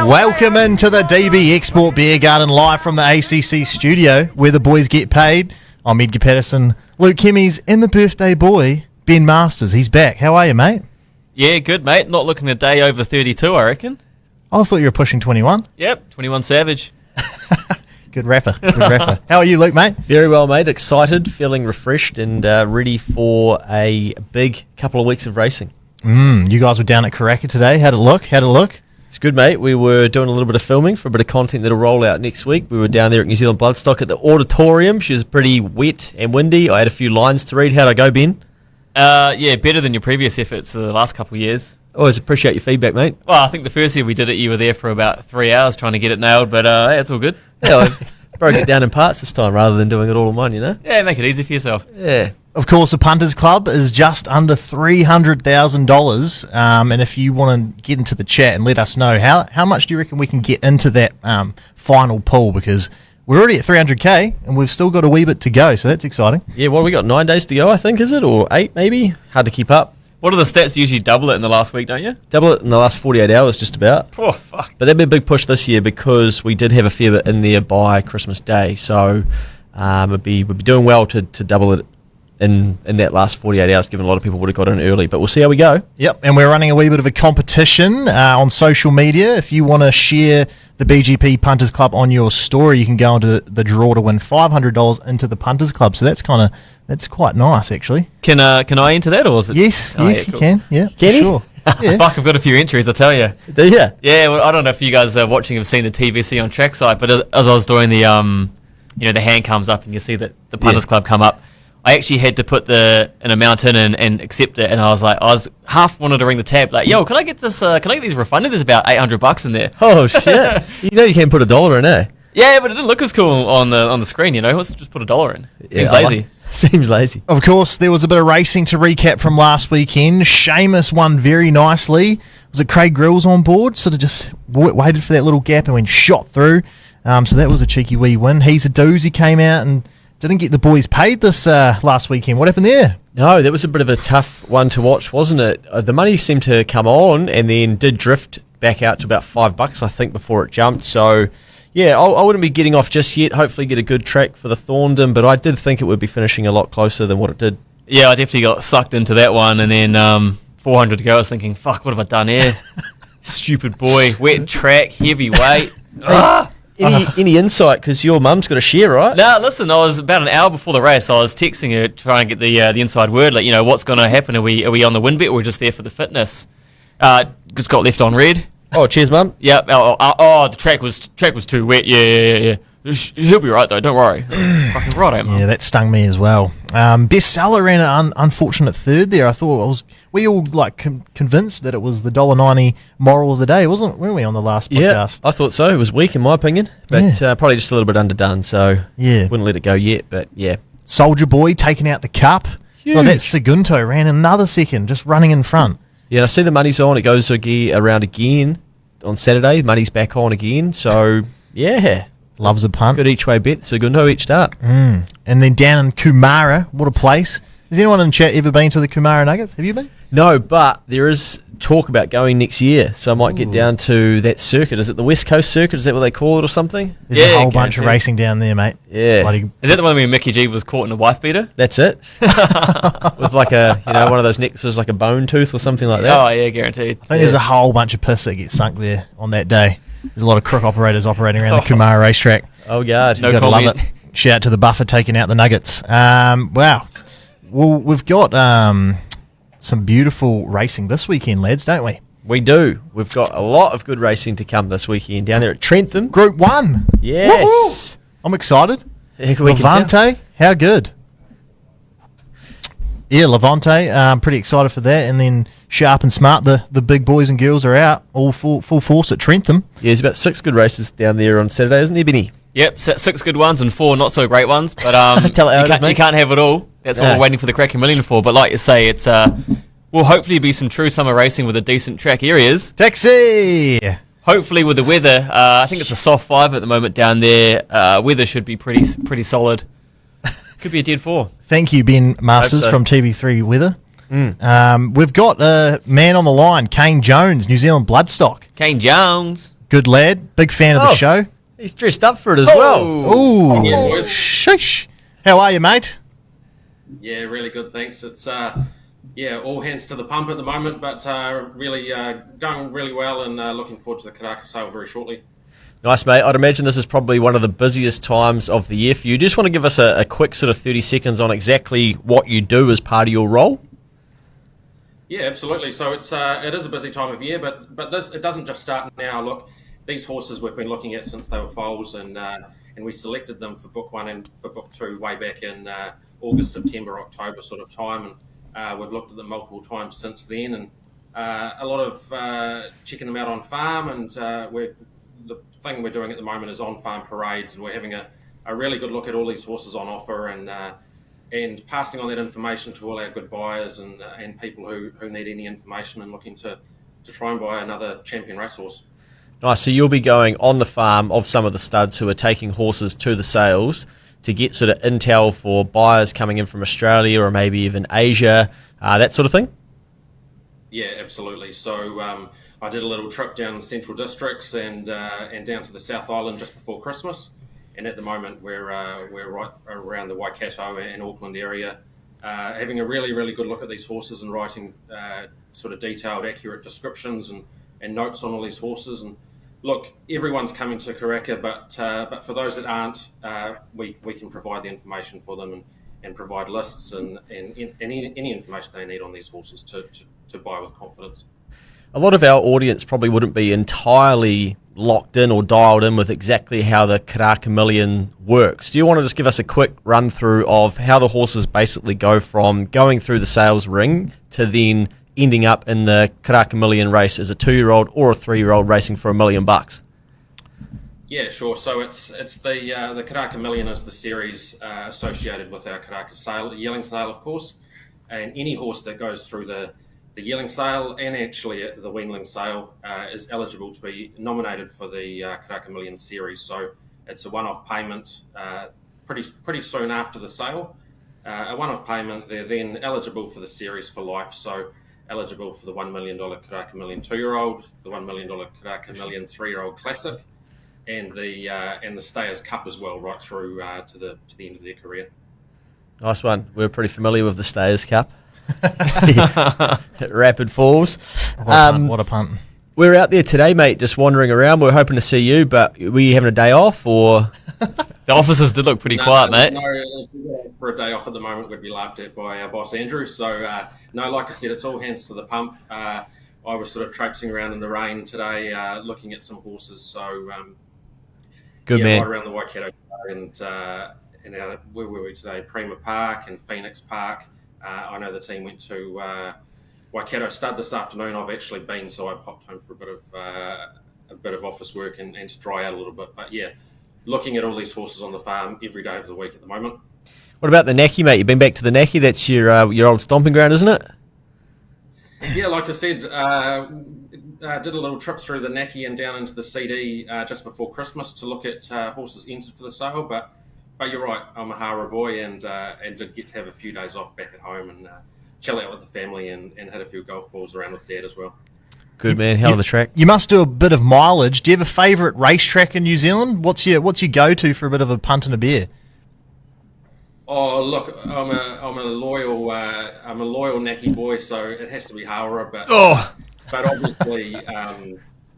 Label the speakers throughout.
Speaker 1: Welcome into the DB Export Beer Garden live from the ACC studio where the boys get paid. I'm Edgar Patterson, Luke Hemmings, and the birthday boy, Ben Masters. He's back. How are you, mate?
Speaker 2: Yeah, good, mate. Not looking a day over 32, I reckon.
Speaker 1: I thought you were pushing 21.
Speaker 2: Yep, 21 Savage.
Speaker 1: Good rapper, good rapper. How are you, Luke, mate?
Speaker 3: Very well, mate. Excited, feeling refreshed, and ready for a big couple of weeks of racing.
Speaker 1: You guys were down at Karaka today. How'd it look?
Speaker 3: It's good, mate. We were doing a little bit of filming for a bit of content that'll roll out next week. We were down there at New Zealand Bloodstock at the auditorium. She was pretty wet and windy. I had a few lines to read. How'd I go, Ben?
Speaker 2: Yeah, better than your previous efforts the last couple of years.
Speaker 3: Always appreciate your feedback, mate.
Speaker 2: Well, I think the first year we did it, you were there for about 3 hours trying to get it nailed, but hey, it's all good.
Speaker 3: Yeah, I broke it down in parts this time rather than doing it all in one, you know?
Speaker 2: Yeah, make it easy for yourself.
Speaker 3: Yeah.
Speaker 1: Of course, the Punters Club is just under $300,000. And if you want to get into the chat and let us know, how much do you reckon we can get into that final pool? Because we're already at 300K and we've still got a wee bit to go, so that's exciting.
Speaker 3: Yeah, what, we got 9 days to go, I think, is it? Or 8, maybe? Hard to keep up.
Speaker 2: What are the stats? You usually double it in the last week, don't you?
Speaker 3: Double it in the last 48 hours, just about.
Speaker 2: Oh, fuck.
Speaker 3: But that'd be a big push this year because we did have a fair bit in there by Christmas Day. So we'd be doing well to double it in that last 48 hours, given a lot of people would have got in early. But we'll see how we go.
Speaker 1: Yep, and we're running a wee bit of a competition on social media. If you want to share the BGP Punters Club on your story, you can go into the draw to win $500 into the Punters Club. So that's quite nice, actually.
Speaker 2: Can I enter that, or is it?
Speaker 1: Yes,
Speaker 2: Oh,
Speaker 1: yes,
Speaker 2: yeah,
Speaker 1: you can. Yeah,
Speaker 3: Can
Speaker 1: for
Speaker 3: you?
Speaker 1: sure. Yeah.
Speaker 2: Fuck, I've got a few entries, I tell you.
Speaker 3: Do you?
Speaker 2: Yeah, well, I don't know if you guys are watching have seen the TVC on trackside, but as I was doing the the hand comes up and you see that the Punters Club come up, I actually had to put an amount in and accept it, and I was half wanted to ring the tab like, yo, can I get this? Can I get these refunded? There's about $800 in there.
Speaker 3: Oh shit! You know you can put $1 in, eh?
Speaker 2: Yeah, but it didn't look as cool on the screen. You know, let's just put $1 in. Seems
Speaker 3: Yeah,
Speaker 2: lazy.
Speaker 3: Seems lazy.
Speaker 1: Of course, there was a bit of racing to recap from last weekend. Seamus won very nicely. Was it Craig Grills on board? Sort of just waited for that little gap and went shot through. So that was a cheeky wee win. He's a doozy, came out and didn't get the boys paid this last weekend. What happened there?
Speaker 3: No, that was a bit of a tough one to watch, wasn't it? The money seemed to come on and then did drift back out to about $5, I think, before it jumped. So, yeah, I wouldn't be getting off just yet. Hopefully get a good track for the Thorndon, but I did think it would be finishing a lot closer than what it did.
Speaker 2: Yeah, I definitely got sucked into that one, and then 400 to go. I was thinking, fuck, what have I done here? Stupid boy, wet track, heavy weight.
Speaker 3: Any insight? Because your mum's got a share, right?
Speaker 2: No, listen, I was about an hour before the race. I was texting her trying to get the inside word, like, what's going to happen? Are we on the win bet, or we're just there for the fitness? Just got left on red.
Speaker 3: Oh, cheers, mum.
Speaker 2: Yep. The track was too wet. Yeah. He'll be right though. Don't worry. Fucking right, mate.
Speaker 1: Yeah, that stung me as well. Bestseller ran an unfortunate third there. I thought we all convinced that it was the $1.90 moral of the day, weren't we, on the last podcast?
Speaker 3: Yeah, I thought so. It was weak in my opinion, but probably just a little bit underdone. So
Speaker 1: yeah,
Speaker 3: wouldn't let it go yet. But yeah,
Speaker 1: Soldier Boy taking out the cup.
Speaker 3: Huge.
Speaker 1: Well, that Segundo ran another second, just running in front.
Speaker 3: Yeah, I see the money's on. It goes around again on Saturday. Money's back on again. So yeah.
Speaker 1: Loves a punt.
Speaker 3: Good each way bet. Segundo each start.
Speaker 1: And then down in Kumara, what a place. Has anyone in chat ever been to the Kumara Nuggets? Have you been?
Speaker 3: No, but there is talk about going next year, so I might get down to that circuit. Is it the West Coast Circuit? Is that what they call it or something?
Speaker 1: There's a whole bunch of racing down there, mate.
Speaker 3: Yeah.
Speaker 2: Is that the one where Mickey G was caught in a wife beater?
Speaker 3: That's it. With like one of those necklaces, like a bone tooth or something like that.
Speaker 2: Oh, yeah, guaranteed.
Speaker 1: I think there's a whole bunch of piss that gets sunk there on that day. There's a lot of crook operators operating around the Kumara racetrack.
Speaker 3: Oh, God.
Speaker 2: No
Speaker 1: You've got to
Speaker 2: comment.
Speaker 1: love it. Shout out to the buffer taking out the Nuggets. Wow. Well, we've got some beautiful racing this weekend, lads, don't we?
Speaker 3: We do. We've got a lot of good racing to come this weekend down there at Trentham.
Speaker 1: Group 1.
Speaker 3: Yes.
Speaker 1: Woo-hoo. I'm excited.
Speaker 3: Heck, we can tell.
Speaker 1: Levante, how good? Yeah, Levante, pretty excited for that. And then Sharp and Smart, the big boys and girls are out, all full force at Trentham.
Speaker 3: Yeah, there's about 6 good races down there on Saturday, isn't there, Benny?
Speaker 2: Yep, 6 good ones and 4 not so great ones, but
Speaker 3: Tell it how it is, mate.
Speaker 2: you can't have it all. That's what we're waiting for the Karaka Million for. But like you say, it's will hopefully be some true summer racing with a decent track areas.
Speaker 1: Taxi!
Speaker 2: Hopefully with the weather, I think it's a soft 5 at the moment down there. Weather should be pretty solid. Could be a dead 4.
Speaker 1: Thank you, Ben Masters
Speaker 2: so.
Speaker 1: from TV3 Weather. We've got a man on the line, Kane Jones, New Zealand Bloodstock.
Speaker 2: Kane Jones.
Speaker 1: Good lad. Big fan of the show.
Speaker 3: He's dressed up for it as well.
Speaker 1: Ooh.
Speaker 4: Yeah, boys.
Speaker 1: Sheesh. How are you, mate?
Speaker 4: Yeah, really good, thanks. It's all hands to the pump at the moment, but really going really well, and looking forward to the Karaka sale very shortly.
Speaker 3: Nice, mate. I'd imagine this is probably one of the busiest times of the year for you. Just want to give us a quick sort of 30 seconds on exactly what you do as part of your role?
Speaker 4: Yeah, absolutely. So it is a busy time of year, but it doesn't just start now. Look, these horses we've been looking at since they were foals, and we selected them for Book 1 and for Book 2 way back in August, September, October sort of time, and we've looked at them multiple times since then, and a lot of checking them out on farm, and the thing we're doing at the moment is on-farm parades, and we're having a really good look at all these horses on offer, and passing on that information to all our good buyers and people who need any information and looking to try and buy another champion racehorse.
Speaker 3: Nice. So you'll be going on the farm of some of the studs who are taking horses to the sales to get sort of intel for buyers coming in from Australia or maybe even Asia, that sort of thing?
Speaker 4: Yeah, absolutely. So I did a little trip down Central Districts and down to the South Island just before Christmas. And at the moment, we're right around the Waikato and Auckland area, having a really, really good look at these horses and writing sort of detailed, accurate descriptions and notes on all these horses. And look, everyone's coming to Karaka, but for those that aren't, we can provide the information for them and provide lists and any information they need on these horses to buy with confidence.
Speaker 3: A lot of our audience probably wouldn't be entirely locked in or dialed in with exactly how the Karaka Million works. Do you want to just give us a quick run through of how the horses basically go from going through the sales ring to then ending up in the Karaka Million race as a 2-year-old or a 3-year-old racing for $1 million?
Speaker 4: Yeah, sure. So it's the Karaka Million is the series associated with our Karaka sale, the yearling sale, of course, and any horse that goes through the yearling sale and actually the weanling sale is eligible to be nominated for the Karaka Million series. So it's a one-off payment pretty soon after the sale. A one-off payment, they're then eligible for the series for life. So eligible for the $1 million Karaka Million 2-year-old, the $1 million Karaka Million 3-year-old Classic, and the Stayers Cup as well, right through to the end of their career.
Speaker 3: Nice one. We're pretty familiar with the Stayers Cup. Rapid Falls.
Speaker 1: What a punt.
Speaker 3: We're out there today, mate, just wandering around. We're hoping to see you, but were you having a day off or?
Speaker 2: The offices did look pretty quiet, mate.
Speaker 4: No, if we were for a day off at the moment, we'd be laughed at by our boss Andrew. So no, like I said, it's all hands to the pump. I was sort of traipsing around in the rain today, looking at some horses. So
Speaker 3: Good man.
Speaker 4: Right around the Waikato and where were we today? Prima Park and Phoenix Park. I know the team went to Waikato Stud this afternoon. I've actually been, so I popped home for a bit of office work and to dry out a little bit. But yeah, looking at all these horses on the farm every day of the week at the moment.
Speaker 3: What about the Naki, mate? You've been back to the Naki. That's your old stomping ground, isn't it?
Speaker 4: Yeah, like I said, did a little trip through the Naki and down into the CD just before Christmas to look at horses entered for the sale. But you're right, I'm a Hara boy and did get to have a few days off back at home and chill out with the family and hit a few golf balls around with Dad as well.
Speaker 3: Good man, hell of a track.
Speaker 1: You must do a bit of mileage. Do you have a favourite racetrack in New Zealand? What's your go-to for a bit of a punt and a beer?
Speaker 4: Oh look, I'm a loyal Naki boy, so it has to be Hara. But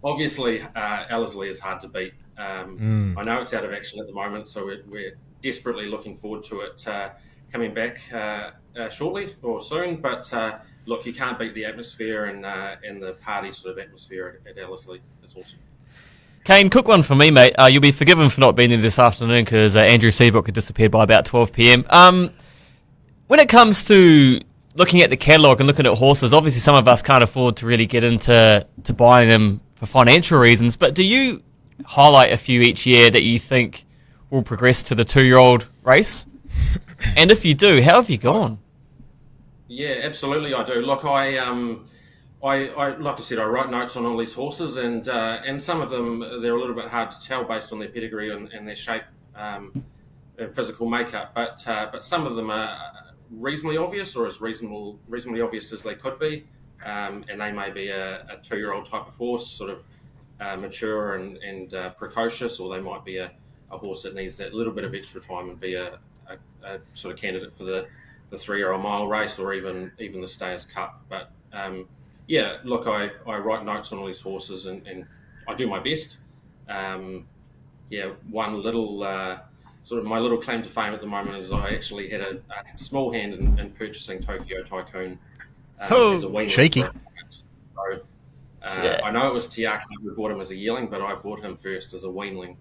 Speaker 4: obviously, Ellerslie is hard to beat. I know it's out of action at the moment, so we're desperately looking forward to it coming back shortly or soon. But look, you can't beat the atmosphere and the party sort of atmosphere at Ellerslie. It's awesome.
Speaker 2: Kane, quick one for me, mate. You'll be forgiven for not being there this afternoon because Andrew Seabrook had disappeared by about 12 p.m. When it comes to looking at the catalogue and looking at horses, obviously some of us can't afford to really get into buying them for financial reasons, but do you highlight a few each year that you think will progress to the 2-year-old race? And if you do, how have you gone?
Speaker 4: Yeah, absolutely I do. Look, I like I said, I write notes on all these horses, and some of them they're a little bit hard to tell based on their pedigree and their shape and physical makeup. But some of them are reasonably obvious, or as reasonably obvious as they could be, and they may be a 2-year-old type of horse, sort of mature and precocious, or they might be a horse that needs that little bit of extra time and be a sort of candidate for the 3-year-old mile race, or even the Stayers Cup. But yeah, look, I write notes on all these horses, and I do my best. Yeah, one little sort of my little claim to fame at the moment is I actually had a small hand in purchasing Tokyo Tycoon as a weanling.
Speaker 1: Cheeky.
Speaker 4: So, I know it was Tiaki who bought him as a yearling, but I bought him first as a weanling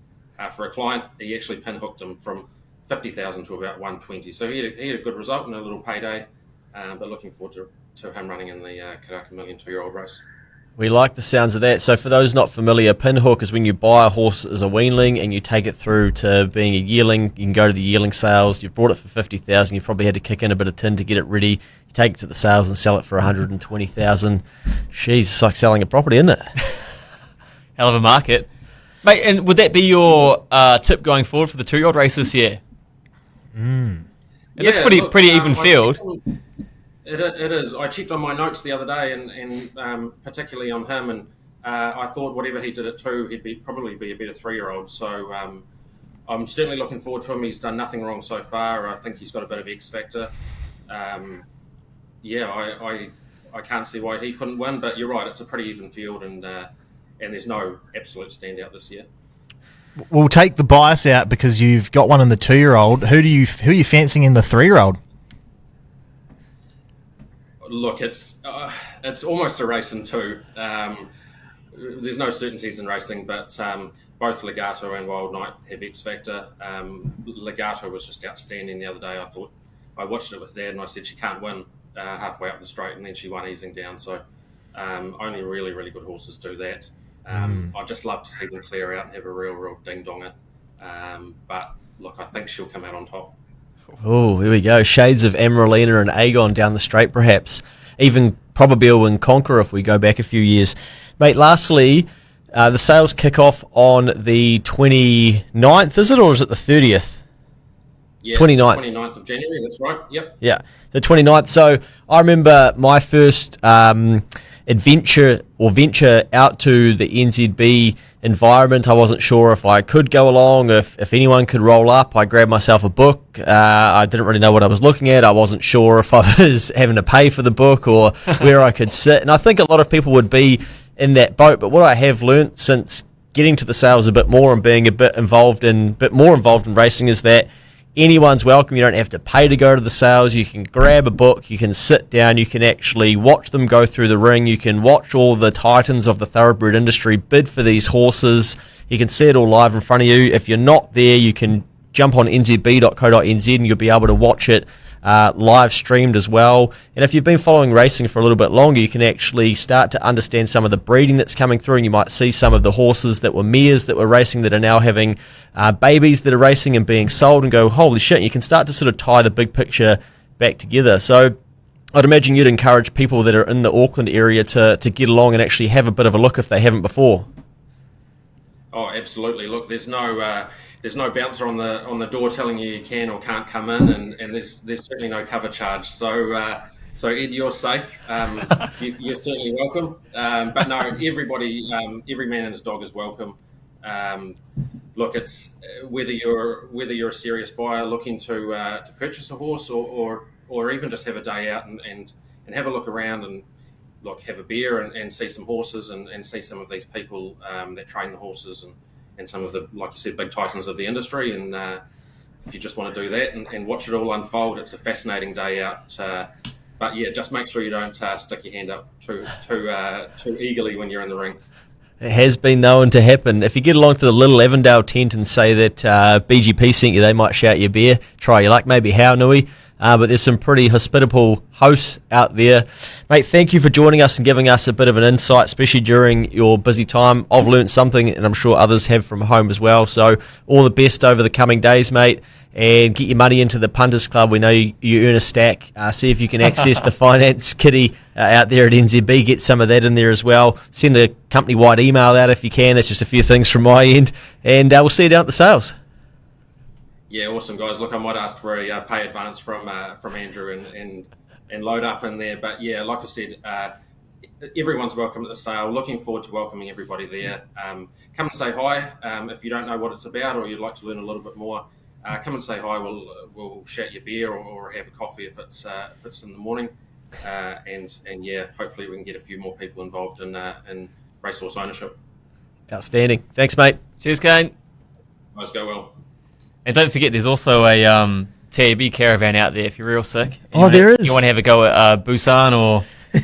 Speaker 4: for a client. He actually pinhooked him from 50,000 to about 120. So he had a good result and a little payday, but looking forward to him running in the Karaka Million 2-year-old race.
Speaker 3: We like the sounds of that. So for those not familiar, pinhook is when you buy a horse as a weanling and you take it through to being a yearling. You can go to the yearling sales. You've bought it for 50,000. You've probably had to kick in a bit of tin to get it ready. You take it to the sales and sell it for 120,000. Jeez, it's like selling a property, isn't it?
Speaker 2: Hell of a market. Mate, and would that be your tip going forward for the 2-year-old race this year? It looks pretty even field.
Speaker 4: It is. I checked on my notes the other day, and particularly on him, and I thought whatever he did at 2, he'd probably be a better 3-year-old. So I'm certainly looking forward to him. He's done nothing wrong so far. I think he's got a bit of X factor. Yeah, I can't see why he couldn't win, but you're right. It's a pretty even field, and there's no absolute standout this year.
Speaker 1: We'll take the bias out because you've got one in the 2-year-old. Who are you fancying in the 3-year-old?
Speaker 4: Look, it's almost a race in 2. There's no certainties in racing, but both Legato and Wild Knight have X factor. Legato was just outstanding the other day. I watched it with Dad, and I said she can't win halfway up the straight, and then she won easing down. So only really, really good horses do that. I'd just love to see them clear out and have a real ding-donger. But look, I think she'll come out on top.
Speaker 3: Oh, here we go. Shades of Amaralina and Aegon down the straight, perhaps. Even Probabeel and Conqueror if we go back a few years. Mate, lastly, the sales kick off on the 29th, is it, or is it the 30th?
Speaker 4: Yeah,
Speaker 3: 29th.
Speaker 4: 29th of January, that's right. Yep.
Speaker 3: Yeah, the 29th. So I remember my first venture out to the NZB environment. I wasn't sure if I could go along, if anyone could roll up. I grabbed myself a book. I didn't really know what I was looking at. I wasn't sure if I was having to pay for the book or where I could sit. And I think a lot of people would be in that boat. But what I have learnt since getting to the sales a bit more and being a bit more involved in racing is that anyone's welcome. You don't have to pay to go to the sales. You can grab a book, you can sit down, you can actually watch them go through the ring, you can watch all the titans of the thoroughbred industry bid for these horses. You can see it all live in front of you. If you're not there, you can jump on nzb.co.nz and you'll be able to watch it live streamed as well. And if you've been following racing for a little bit longer, you can actually start to understand some of the breeding that's coming through, and you might see some of the horses that were mares that were racing that are now having babies that are racing and being sold, and go, holy shit. You can start to sort of tie the big picture back together. So I'd imagine you'd encourage people that are in the Auckland area to get along and actually have a bit of a look if they haven't before.
Speaker 4: Oh, absolutely. Look, there's no bouncer on the door telling you can or can't come in, and there's certainly no cover charge. So Ed, you're safe. You're certainly welcome. But no, everybody, every man and his dog is welcome. Look, it's whether you're a serious buyer looking to purchase a horse, or even just have a day out and have a look around and have a beer and see some horses and see some of these people that train the horses and some of the, like you said, big titans of the industry. And if you just want to do that and watch it all unfold, it's a fascinating day out. But yeah, just make sure you don't stick your hand up too eagerly when you're in the ring.
Speaker 3: It has been known to happen. If you get along to the Little Avondale tent and say that BGP sent you, they might shout you beer. Try your luck, maybe how Nui. But there's some pretty hospitable hosts out there. Mate, thank you for joining us and giving us a bit of an insight, especially during your busy time. I've learnt something, and I'm sure others have from home as well. So all the best over the coming days, mate. And get your money into the Punters Club. We know you earn a stack. See if you can access the finance kitty out there at NZB. Get some of that in there as well. Send a company-wide email out if you can. That's just a few things from my end. And we'll see you down at the sales.
Speaker 4: Yeah, awesome, guys. Look, I might ask for a pay advance from Andrew and load up in there. But yeah, like I said, everyone's welcome at the sale. Looking forward to welcoming everybody there. Come and say hi. If you don't know what it's about or you'd like to learn a little bit more, come and say hi. We'll shout you beer or have a coffee if it's in the morning. And yeah, hopefully we can get a few more people involved in racehorse ownership.
Speaker 3: Outstanding. Thanks, mate.
Speaker 2: Cheers, Kane.
Speaker 4: Guys, go well.
Speaker 2: And don't forget, there's also a TAB caravan out there if you're real sick.
Speaker 3: There is.
Speaker 2: You want to have a go at Busan or
Speaker 3: Te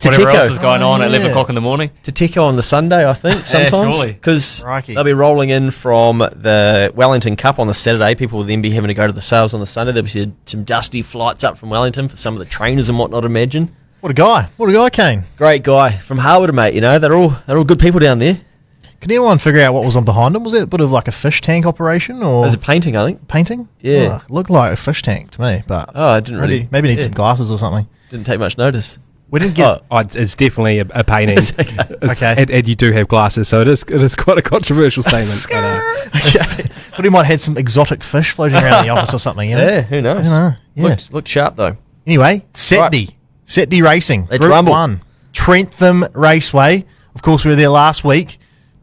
Speaker 2: whatever else
Speaker 3: Teko.
Speaker 2: is going on at 11
Speaker 1: yeah.
Speaker 2: o'clock in the morning.
Speaker 3: Te Teko on the Sunday, I think, sometimes.
Speaker 2: surely.
Speaker 3: Because
Speaker 1: Crikey.
Speaker 3: they'll be rolling in from the Wellington Cup on the Saturday. People will then be having to go to the sales on the Sunday. There'll be some dusty flights up from Wellington for some of the trainers and whatnot, imagine.
Speaker 1: What a guy, Kane.
Speaker 3: Great guy. From Harwood, mate, they're all good people down there.
Speaker 1: Can anyone figure out what was on behind him? Was it a bit of like a fish tank operation or
Speaker 3: There's a painting, I think.
Speaker 1: painting?
Speaker 3: Yeah.
Speaker 1: Oh, looked like a fish tank to me, but
Speaker 3: Oh, I didn't really...
Speaker 1: maybe need
Speaker 3: yeah,
Speaker 1: some glasses or something.
Speaker 3: Didn't take much notice.
Speaker 1: We didn't get.
Speaker 3: Oh,
Speaker 5: It's definitely a painting.
Speaker 1: Okay.
Speaker 5: And you do have glasses, so it is quite a controversial statement.
Speaker 1: Okay. Thought he might have had some exotic fish floating around the office or something.
Speaker 3: yeah, who knows?
Speaker 1: Yeah.
Speaker 3: Looked sharp, though.
Speaker 1: Anyway, Setdy Racing,
Speaker 3: Let's
Speaker 1: Group
Speaker 3: rumble.
Speaker 1: 1, Trentham Raceway. Of course, we were there last week,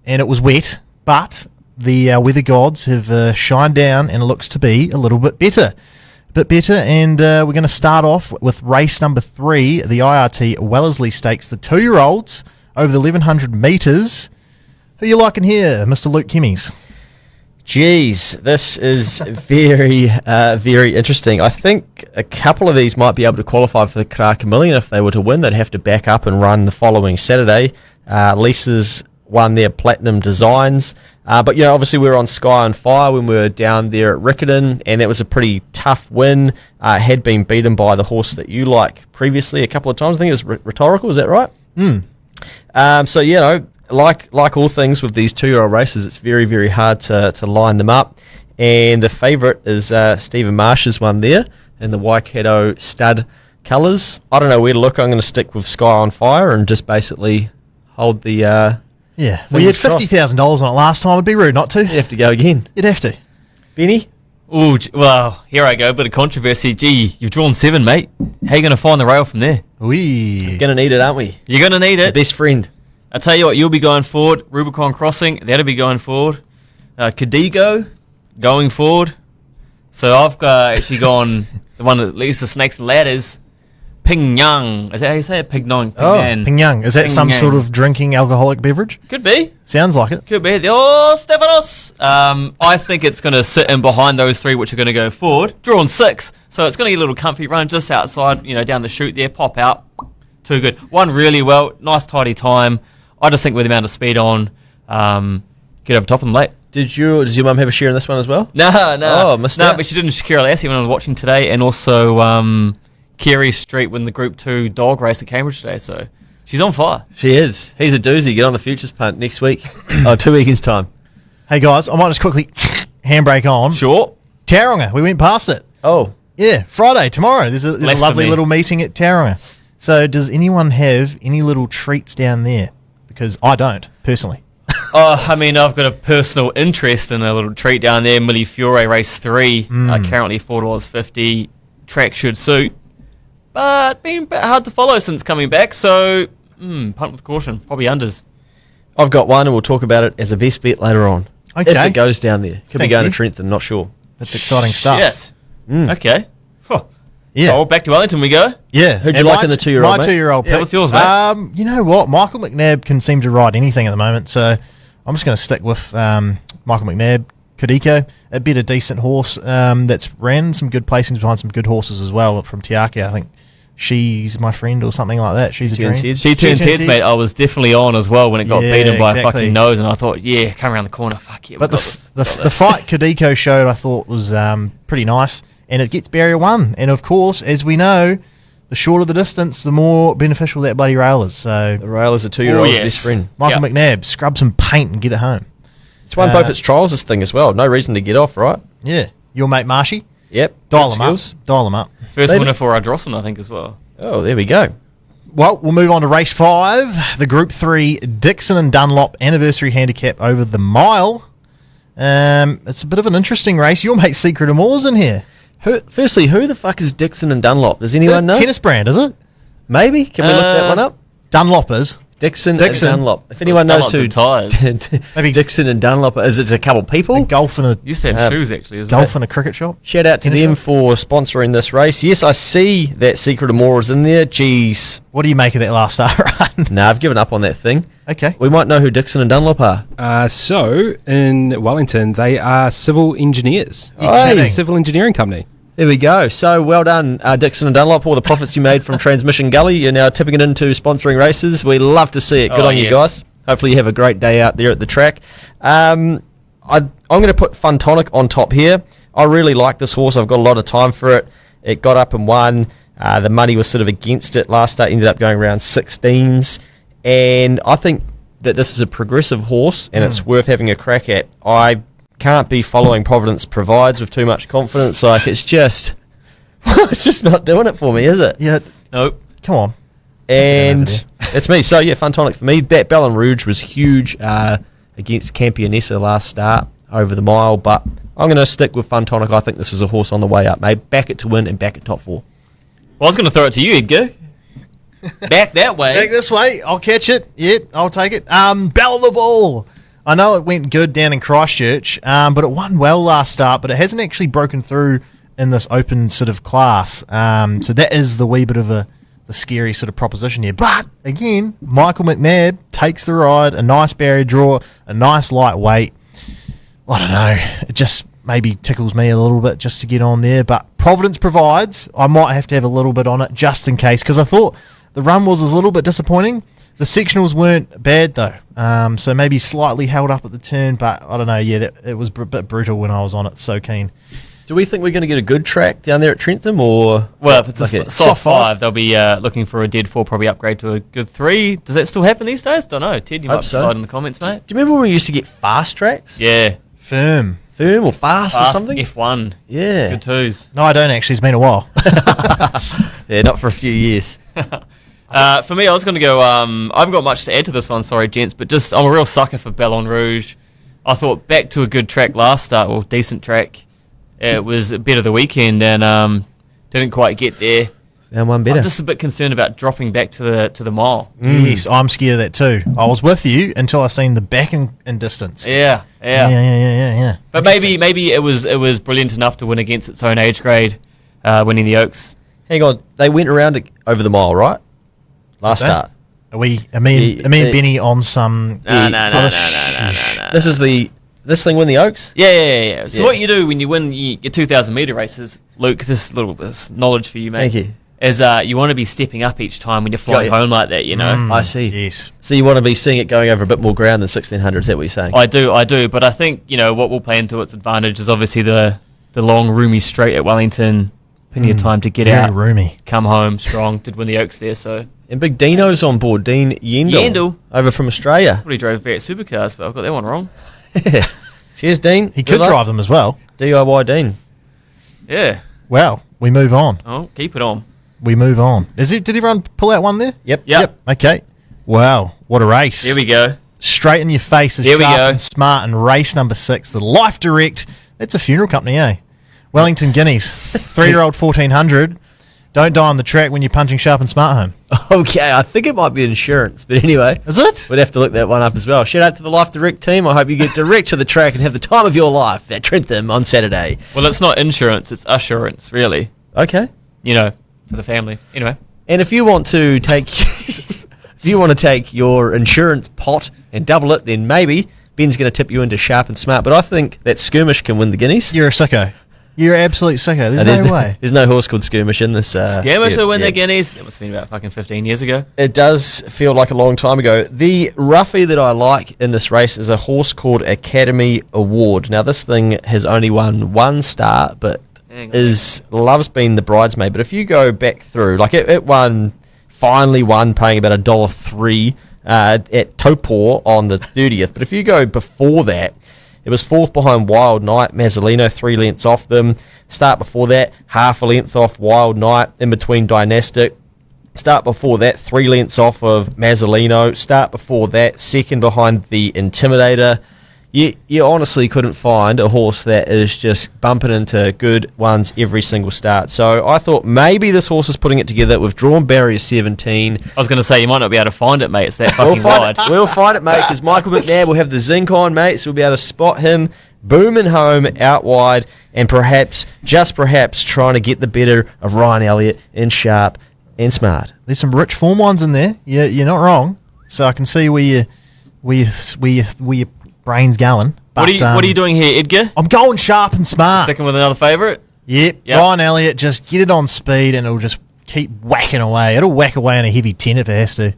Speaker 1: and it was wet, but the weather gods have shined down, and it looks to be a little bit better. And we're going to start off with race number 3, the IRT Wellesley Stakes, the 2-year-olds over the 1100 metres. Who you liking here, Mr. Luke Kimmies?
Speaker 3: Jeez, this is very, very interesting. I think a couple of these might be able to qualify for the Karaka Million if they were to win. They'd have to back up and run the following Saturday. Lisa's won their Platinum Designs. But, obviously we were on Sky on Fire when we were down there at Riccarton, and that was a pretty tough win. Had been beaten by the horse that you like previously a couple of times. I think it was Rhetorical, is that right? So, like all things with these 2-year-old races, it's very, very hard to line them up. And the favourite is Stephen Marsh's one there in the Waikato stud colours. I don't know where to look. I'm going to stick with Sky on Fire and just basically hold the...
Speaker 1: Yeah, we had
Speaker 3: Fingers crossed.
Speaker 1: $50,000 on it last time. It'd be rude not to.
Speaker 3: You'd have to go again.
Speaker 1: You'd have to.
Speaker 3: Benny?
Speaker 2: Ooh, well, here I go. Bit of controversy. Gee, you've drawn 7, mate. How you going to find the rail from there?
Speaker 1: Wee.
Speaker 3: Going to need it, aren't we?
Speaker 2: You're going to need
Speaker 3: The
Speaker 2: it.
Speaker 3: best friend.
Speaker 2: I tell you what, you'll be going forward. Rubicon Crossing, that'll be going forward. Cadigo, going forward. So I've actually gone the one that leads to Snakes and Ladders. Pingyang. Is that how you say it? Pingyang.
Speaker 1: Pingyang. Is that some
Speaker 2: Pingyang.
Speaker 1: sort of drinking alcoholic beverage?
Speaker 2: Could be.
Speaker 1: Sounds like it.
Speaker 2: Could be. Oh, Stefanos. I think it's going to sit in behind those 3, which are going to go forward. Drawn 6. So it's going to get a little comfy run just outside, down the chute there. Pop out. Too good. Won really well. Nice, tidy time. I just think with the amount of speed on, get over top of them late.
Speaker 3: Does your mum have a share in this one as well?
Speaker 2: No.
Speaker 3: Oh, missed
Speaker 2: No,
Speaker 3: out.
Speaker 2: but she didn't Shakira Lassie when I was watching today, and also Kerry Street win the Group 2 dog race at Cambridge today, so she's on fire.
Speaker 3: She is. He's a doozy. Get on the futures punt next week. 2 weekends' time.
Speaker 1: Hey guys, I might just quickly handbrake on.
Speaker 2: Sure.
Speaker 1: Tauranga, we went past it.
Speaker 3: Oh,
Speaker 1: Yeah, Friday, tomorrow. There's a
Speaker 2: Less for
Speaker 1: lovely
Speaker 2: me.
Speaker 1: little meeting at Tauranga. So does anyone have any little treats down there? Because I don't, personally.
Speaker 2: I've got a personal interest in a little treat down there. Millie Fiore race 3, currently $4.50. Track should suit, but been a bit hard to follow since coming back. So punt with caution, probably unders.
Speaker 3: I've got one, and we'll talk about it as a best bet later on.
Speaker 1: Okay.
Speaker 3: If it goes down there. Could be
Speaker 1: Thank
Speaker 3: going
Speaker 1: you.
Speaker 3: to Trentham, not sure.
Speaker 1: That's exciting stuff.
Speaker 2: Yes. Okay. Huh.
Speaker 1: Yeah.
Speaker 2: Oh, back to Wellington we go.
Speaker 1: Yeah.
Speaker 3: Who'd you
Speaker 1: And
Speaker 3: like
Speaker 1: my
Speaker 3: in the
Speaker 1: t-
Speaker 3: 2-year-old,
Speaker 1: My
Speaker 3: mate?
Speaker 1: 2-year-old
Speaker 2: Yeah,
Speaker 1: pick.
Speaker 2: what's yours, mate?
Speaker 1: You know what? Michael McNabb can seem to ride anything at the moment, so I'm just going to stick with Michael McNabb. Kadiko, a bit of decent horse that's ran some good placings behind some good horses as well from Tiaki. I think she's my friend or something like that. She's a dream.
Speaker 3: Turns heads.
Speaker 2: She turns heads, mate. I was definitely on as well when it got
Speaker 1: Yeah,
Speaker 2: beaten by a
Speaker 1: exactly.
Speaker 2: fucking nose, and I thought, yeah, come around the corner. Fuck yeah,
Speaker 1: But
Speaker 2: we got this.
Speaker 1: the fight Kadiko showed, I thought was pretty nice, and it gets barrier 1. And of course, as we know, the shorter the distance, the more beneficial that bloody rail is. So
Speaker 3: The rail is a 2-year-old's
Speaker 2: yes.
Speaker 3: best friend.
Speaker 1: Michael McNabb, scrub some paint and get it home.
Speaker 3: It's won both its trials, this thing as well. No reason to get off, right?
Speaker 1: Yeah, your mate Marshy,
Speaker 3: Yep.
Speaker 1: dial
Speaker 3: Good
Speaker 1: him
Speaker 3: skills.
Speaker 1: up. Dial him up.
Speaker 2: First
Speaker 3: Maybe.
Speaker 2: winner for Ardrossan, I think, as well.
Speaker 3: Oh, there we go.
Speaker 1: Well, we'll move on to race 5, the Group 3 Dixon and Dunlop Anniversary Handicap over the mile. It's a bit of an interesting race. Your mate Secret Amour's in here.
Speaker 3: Firstly, who the fuck is Dixon and Dunlop? Does anyone know?
Speaker 1: Tennis brand, is it?
Speaker 3: Maybe. Can we look that one up?
Speaker 1: Dunloppers.
Speaker 3: Dixon
Speaker 1: Dixon.
Speaker 3: and Dunlop. If anyone knows who
Speaker 2: Maybe
Speaker 3: Dixon and Dunlop is, it's a couple people.
Speaker 1: Golf in a
Speaker 2: used to have shoes actually. Isn't
Speaker 1: golf
Speaker 2: it?
Speaker 1: in a cricket shop.
Speaker 3: Shout out to them for sponsoring this race. Yes, I see that Secret of More is in there. Jeez.
Speaker 1: What do you make of that last start run?
Speaker 3: Nah, I've given up on that thing.
Speaker 1: Okay.
Speaker 3: We might know who Dixon and Dunlop are.
Speaker 5: So in Wellington, they are civil engineers.
Speaker 1: You're
Speaker 3: Hey.
Speaker 1: kidding.
Speaker 5: A civil engineering company.
Speaker 3: There we go. So well done, Dixon and Dunlop. All the profits you made from Transmission Gully, you're now tipping it into sponsoring races. We love to see it. Good
Speaker 2: Oh,
Speaker 3: on you
Speaker 2: yes.
Speaker 3: guys. Hopefully you have a great day out there at the track. I'm going to put Fun Tonic on top here. I really like this horse. I've got a lot of time for it. It got up and won. The money was sort of against it. Last start ended up going around 16s. And I think that this is a progressive horse and it's worth having a crack at. I can't be following Providence Provides with too much confidence. Like, it's just not doing it for me, is it?
Speaker 1: Yeah.
Speaker 2: Nope.
Speaker 1: Come on.
Speaker 3: And
Speaker 1: Over
Speaker 3: it's me. So, yeah, Fun Tonic for me. That Ballon Rouge was huge against Campionessa last start over the mile, but I'm going to stick with Fun Tonic. I think this is a horse on the way up, mate. Back it to win and back it top 4.
Speaker 2: Well, I was going to throw it to you, Edgar. Back that way.
Speaker 1: Back this way. I'll catch it. Yeah, I'll take it. Bell the Ball. I know it went good down in Christchurch, but it won well last start, but it hasn't actually broken through in this open sort of class. So that is the wee bit of the scary sort of proposition here. But again, Michael McNabb takes the ride, a nice barrier draw, a nice lightweight. I don't know. It just maybe tickles me a little bit just to get on there. But Providence Provides, I might have to have a little bit on it just in case, because I thought the run was a little bit disappointing. The sectionals weren't bad though, so maybe slightly held up at the turn, but I don't know. Yeah, it was a bit brutal when I was on it. So keen.
Speaker 3: Do we think we're going to get a good track down there at Trentham, or
Speaker 2: Well, if it's
Speaker 3: like
Speaker 2: a soft 5, they'll be looking for a dead 4, probably upgrade to a good 3. Does that still happen these days? Don't know. Ted, you
Speaker 3: Hope
Speaker 2: might
Speaker 3: so.
Speaker 2: slide in the comments, mate.
Speaker 3: Do you remember when we used to get fast tracks?
Speaker 2: Yeah.
Speaker 1: Firm.
Speaker 3: Firm or fast or
Speaker 2: Fast
Speaker 3: something?
Speaker 2: F1.
Speaker 3: Yeah.
Speaker 2: Good 2s.
Speaker 1: No, I don't actually. It's been a while.
Speaker 3: Yeah, not for a few years.
Speaker 2: For me, I was going to go. I haven't got much to add to this one, sorry, gents, but just I'm a real sucker for Ballon Rouge. I thought back to a good track last start, or decent track. It was a bit of the weekend and didn't quite get there.
Speaker 3: And one better.
Speaker 2: I'm just a bit concerned about dropping back to the mile.
Speaker 1: Yes, I'm scared of that too. I was with you until I seen the back in distance.
Speaker 2: Yeah.
Speaker 1: Yeah.
Speaker 2: But maybe it was brilliant enough to win against its own age grade, winning the Oaks.
Speaker 3: Hang on, they went around it over the mile, right? Last
Speaker 1: Okay.
Speaker 3: start.
Speaker 1: Are me and Benny on some?
Speaker 2: No.
Speaker 3: This thing win the Oaks?
Speaker 2: Yeah. So
Speaker 3: Yeah.
Speaker 2: what you do when you win your 2,000 metre races, Luke, this little bit of knowledge for you, mate.
Speaker 3: Thank you.
Speaker 2: Is you want to be stepping up each time when you're flying
Speaker 3: Got you.
Speaker 2: home like that, you know.
Speaker 3: I see.
Speaker 1: Yes.
Speaker 3: So you want to be seeing it going over a bit more ground than 1600, is that what you're saying?
Speaker 2: I do, but I think, you know, what will play into its advantage is obviously the long, roomy straight at Wellington. Plenty of time to get
Speaker 1: Very
Speaker 2: out,
Speaker 1: roomy.
Speaker 2: come home strong. Did win the Oaks there, so.
Speaker 3: And Big Dino's on board, Dean Yendel. Over from Australia.
Speaker 2: Probably drove Vet Supercars, but I've got that one wrong.
Speaker 3: Cheers, Dean.
Speaker 1: He
Speaker 3: Good
Speaker 1: could
Speaker 3: luck.
Speaker 1: drive them as well.
Speaker 3: DIY Dean.
Speaker 2: Yeah.
Speaker 1: Well, we move on.
Speaker 2: Oh, keep it on.
Speaker 1: We move on. Did everyone pull out one there?
Speaker 3: Yep.
Speaker 1: Okay. Wow, what a race.
Speaker 2: Here we go.
Speaker 1: Straight in your face is
Speaker 2: Here we
Speaker 1: sharp
Speaker 2: go.
Speaker 1: and smart and race number 6, the Life Direct. That's a funeral company, eh? Wellington Guineas, 3-year-old 1400. Don't die on the track when you're punching sharp and smart home.
Speaker 3: Okay, I think it might be insurance, but anyway.
Speaker 1: Is it?
Speaker 3: We'd have to look that one up as well. Shout out to the Life Direct team. I hope you get direct to the track and have the time of your life at Trentham on Saturday.
Speaker 2: Well, it's not insurance, it's assurance, really.
Speaker 3: Okay.
Speaker 2: You know, for the family. Anyway.
Speaker 3: And if you want to take your insurance pot and double it, then maybe Ben's going to tip you into sharp and smart. But I think that Skirmish can win the Guineas.
Speaker 1: You're a sicko. You're an absolute sicko. There's no way.
Speaker 3: There's no horse called Skirmish in this.
Speaker 2: Skirmish will win
Speaker 3: yeah.
Speaker 2: the Guineas. That must have been about fucking 15 years ago.
Speaker 3: It does feel like a long time ago. The roughie that I like in this race is a horse called Academy Award. Now, this thing has only won one start, but loves being the bridesmaid. But if you go back through, like it finally won, paying about $1.03 at Topor on the 30th. But if you go before that, it was 4th behind Wild Knight, Mazzolino 3 lengths off them. Start before that, half a length off Wild Knight, in between Dynastic. Start before that, 3 lengths off of Mazzolino. Start before that, second behind the Intimidator. You honestly couldn't find a horse that is just bumping into good ones every single start. So I thought maybe this horse is putting it together. We've drawn barrier 17.
Speaker 2: I was going to say, you might not be able to find it, mate. It's that fucking wide.
Speaker 3: We'll find it, mate, because Michael McNabb will have the zinc on, mate, so we'll be able to spot him booming home out wide and perhaps, just perhaps, trying to get the better of Ryan Elliott in Sharp and Smart.
Speaker 1: There's some rich form ones in there. You're not wrong. So I can see where your brain's going. But,
Speaker 2: What are you doing here, Edgar?
Speaker 1: I'm going Sharp and Smart.
Speaker 2: Sticking with another favourite?
Speaker 1: Yep. Ryan Elliott, just get it on speed and it'll just keep whacking away. It'll whack away on a heavy 10 if it has to.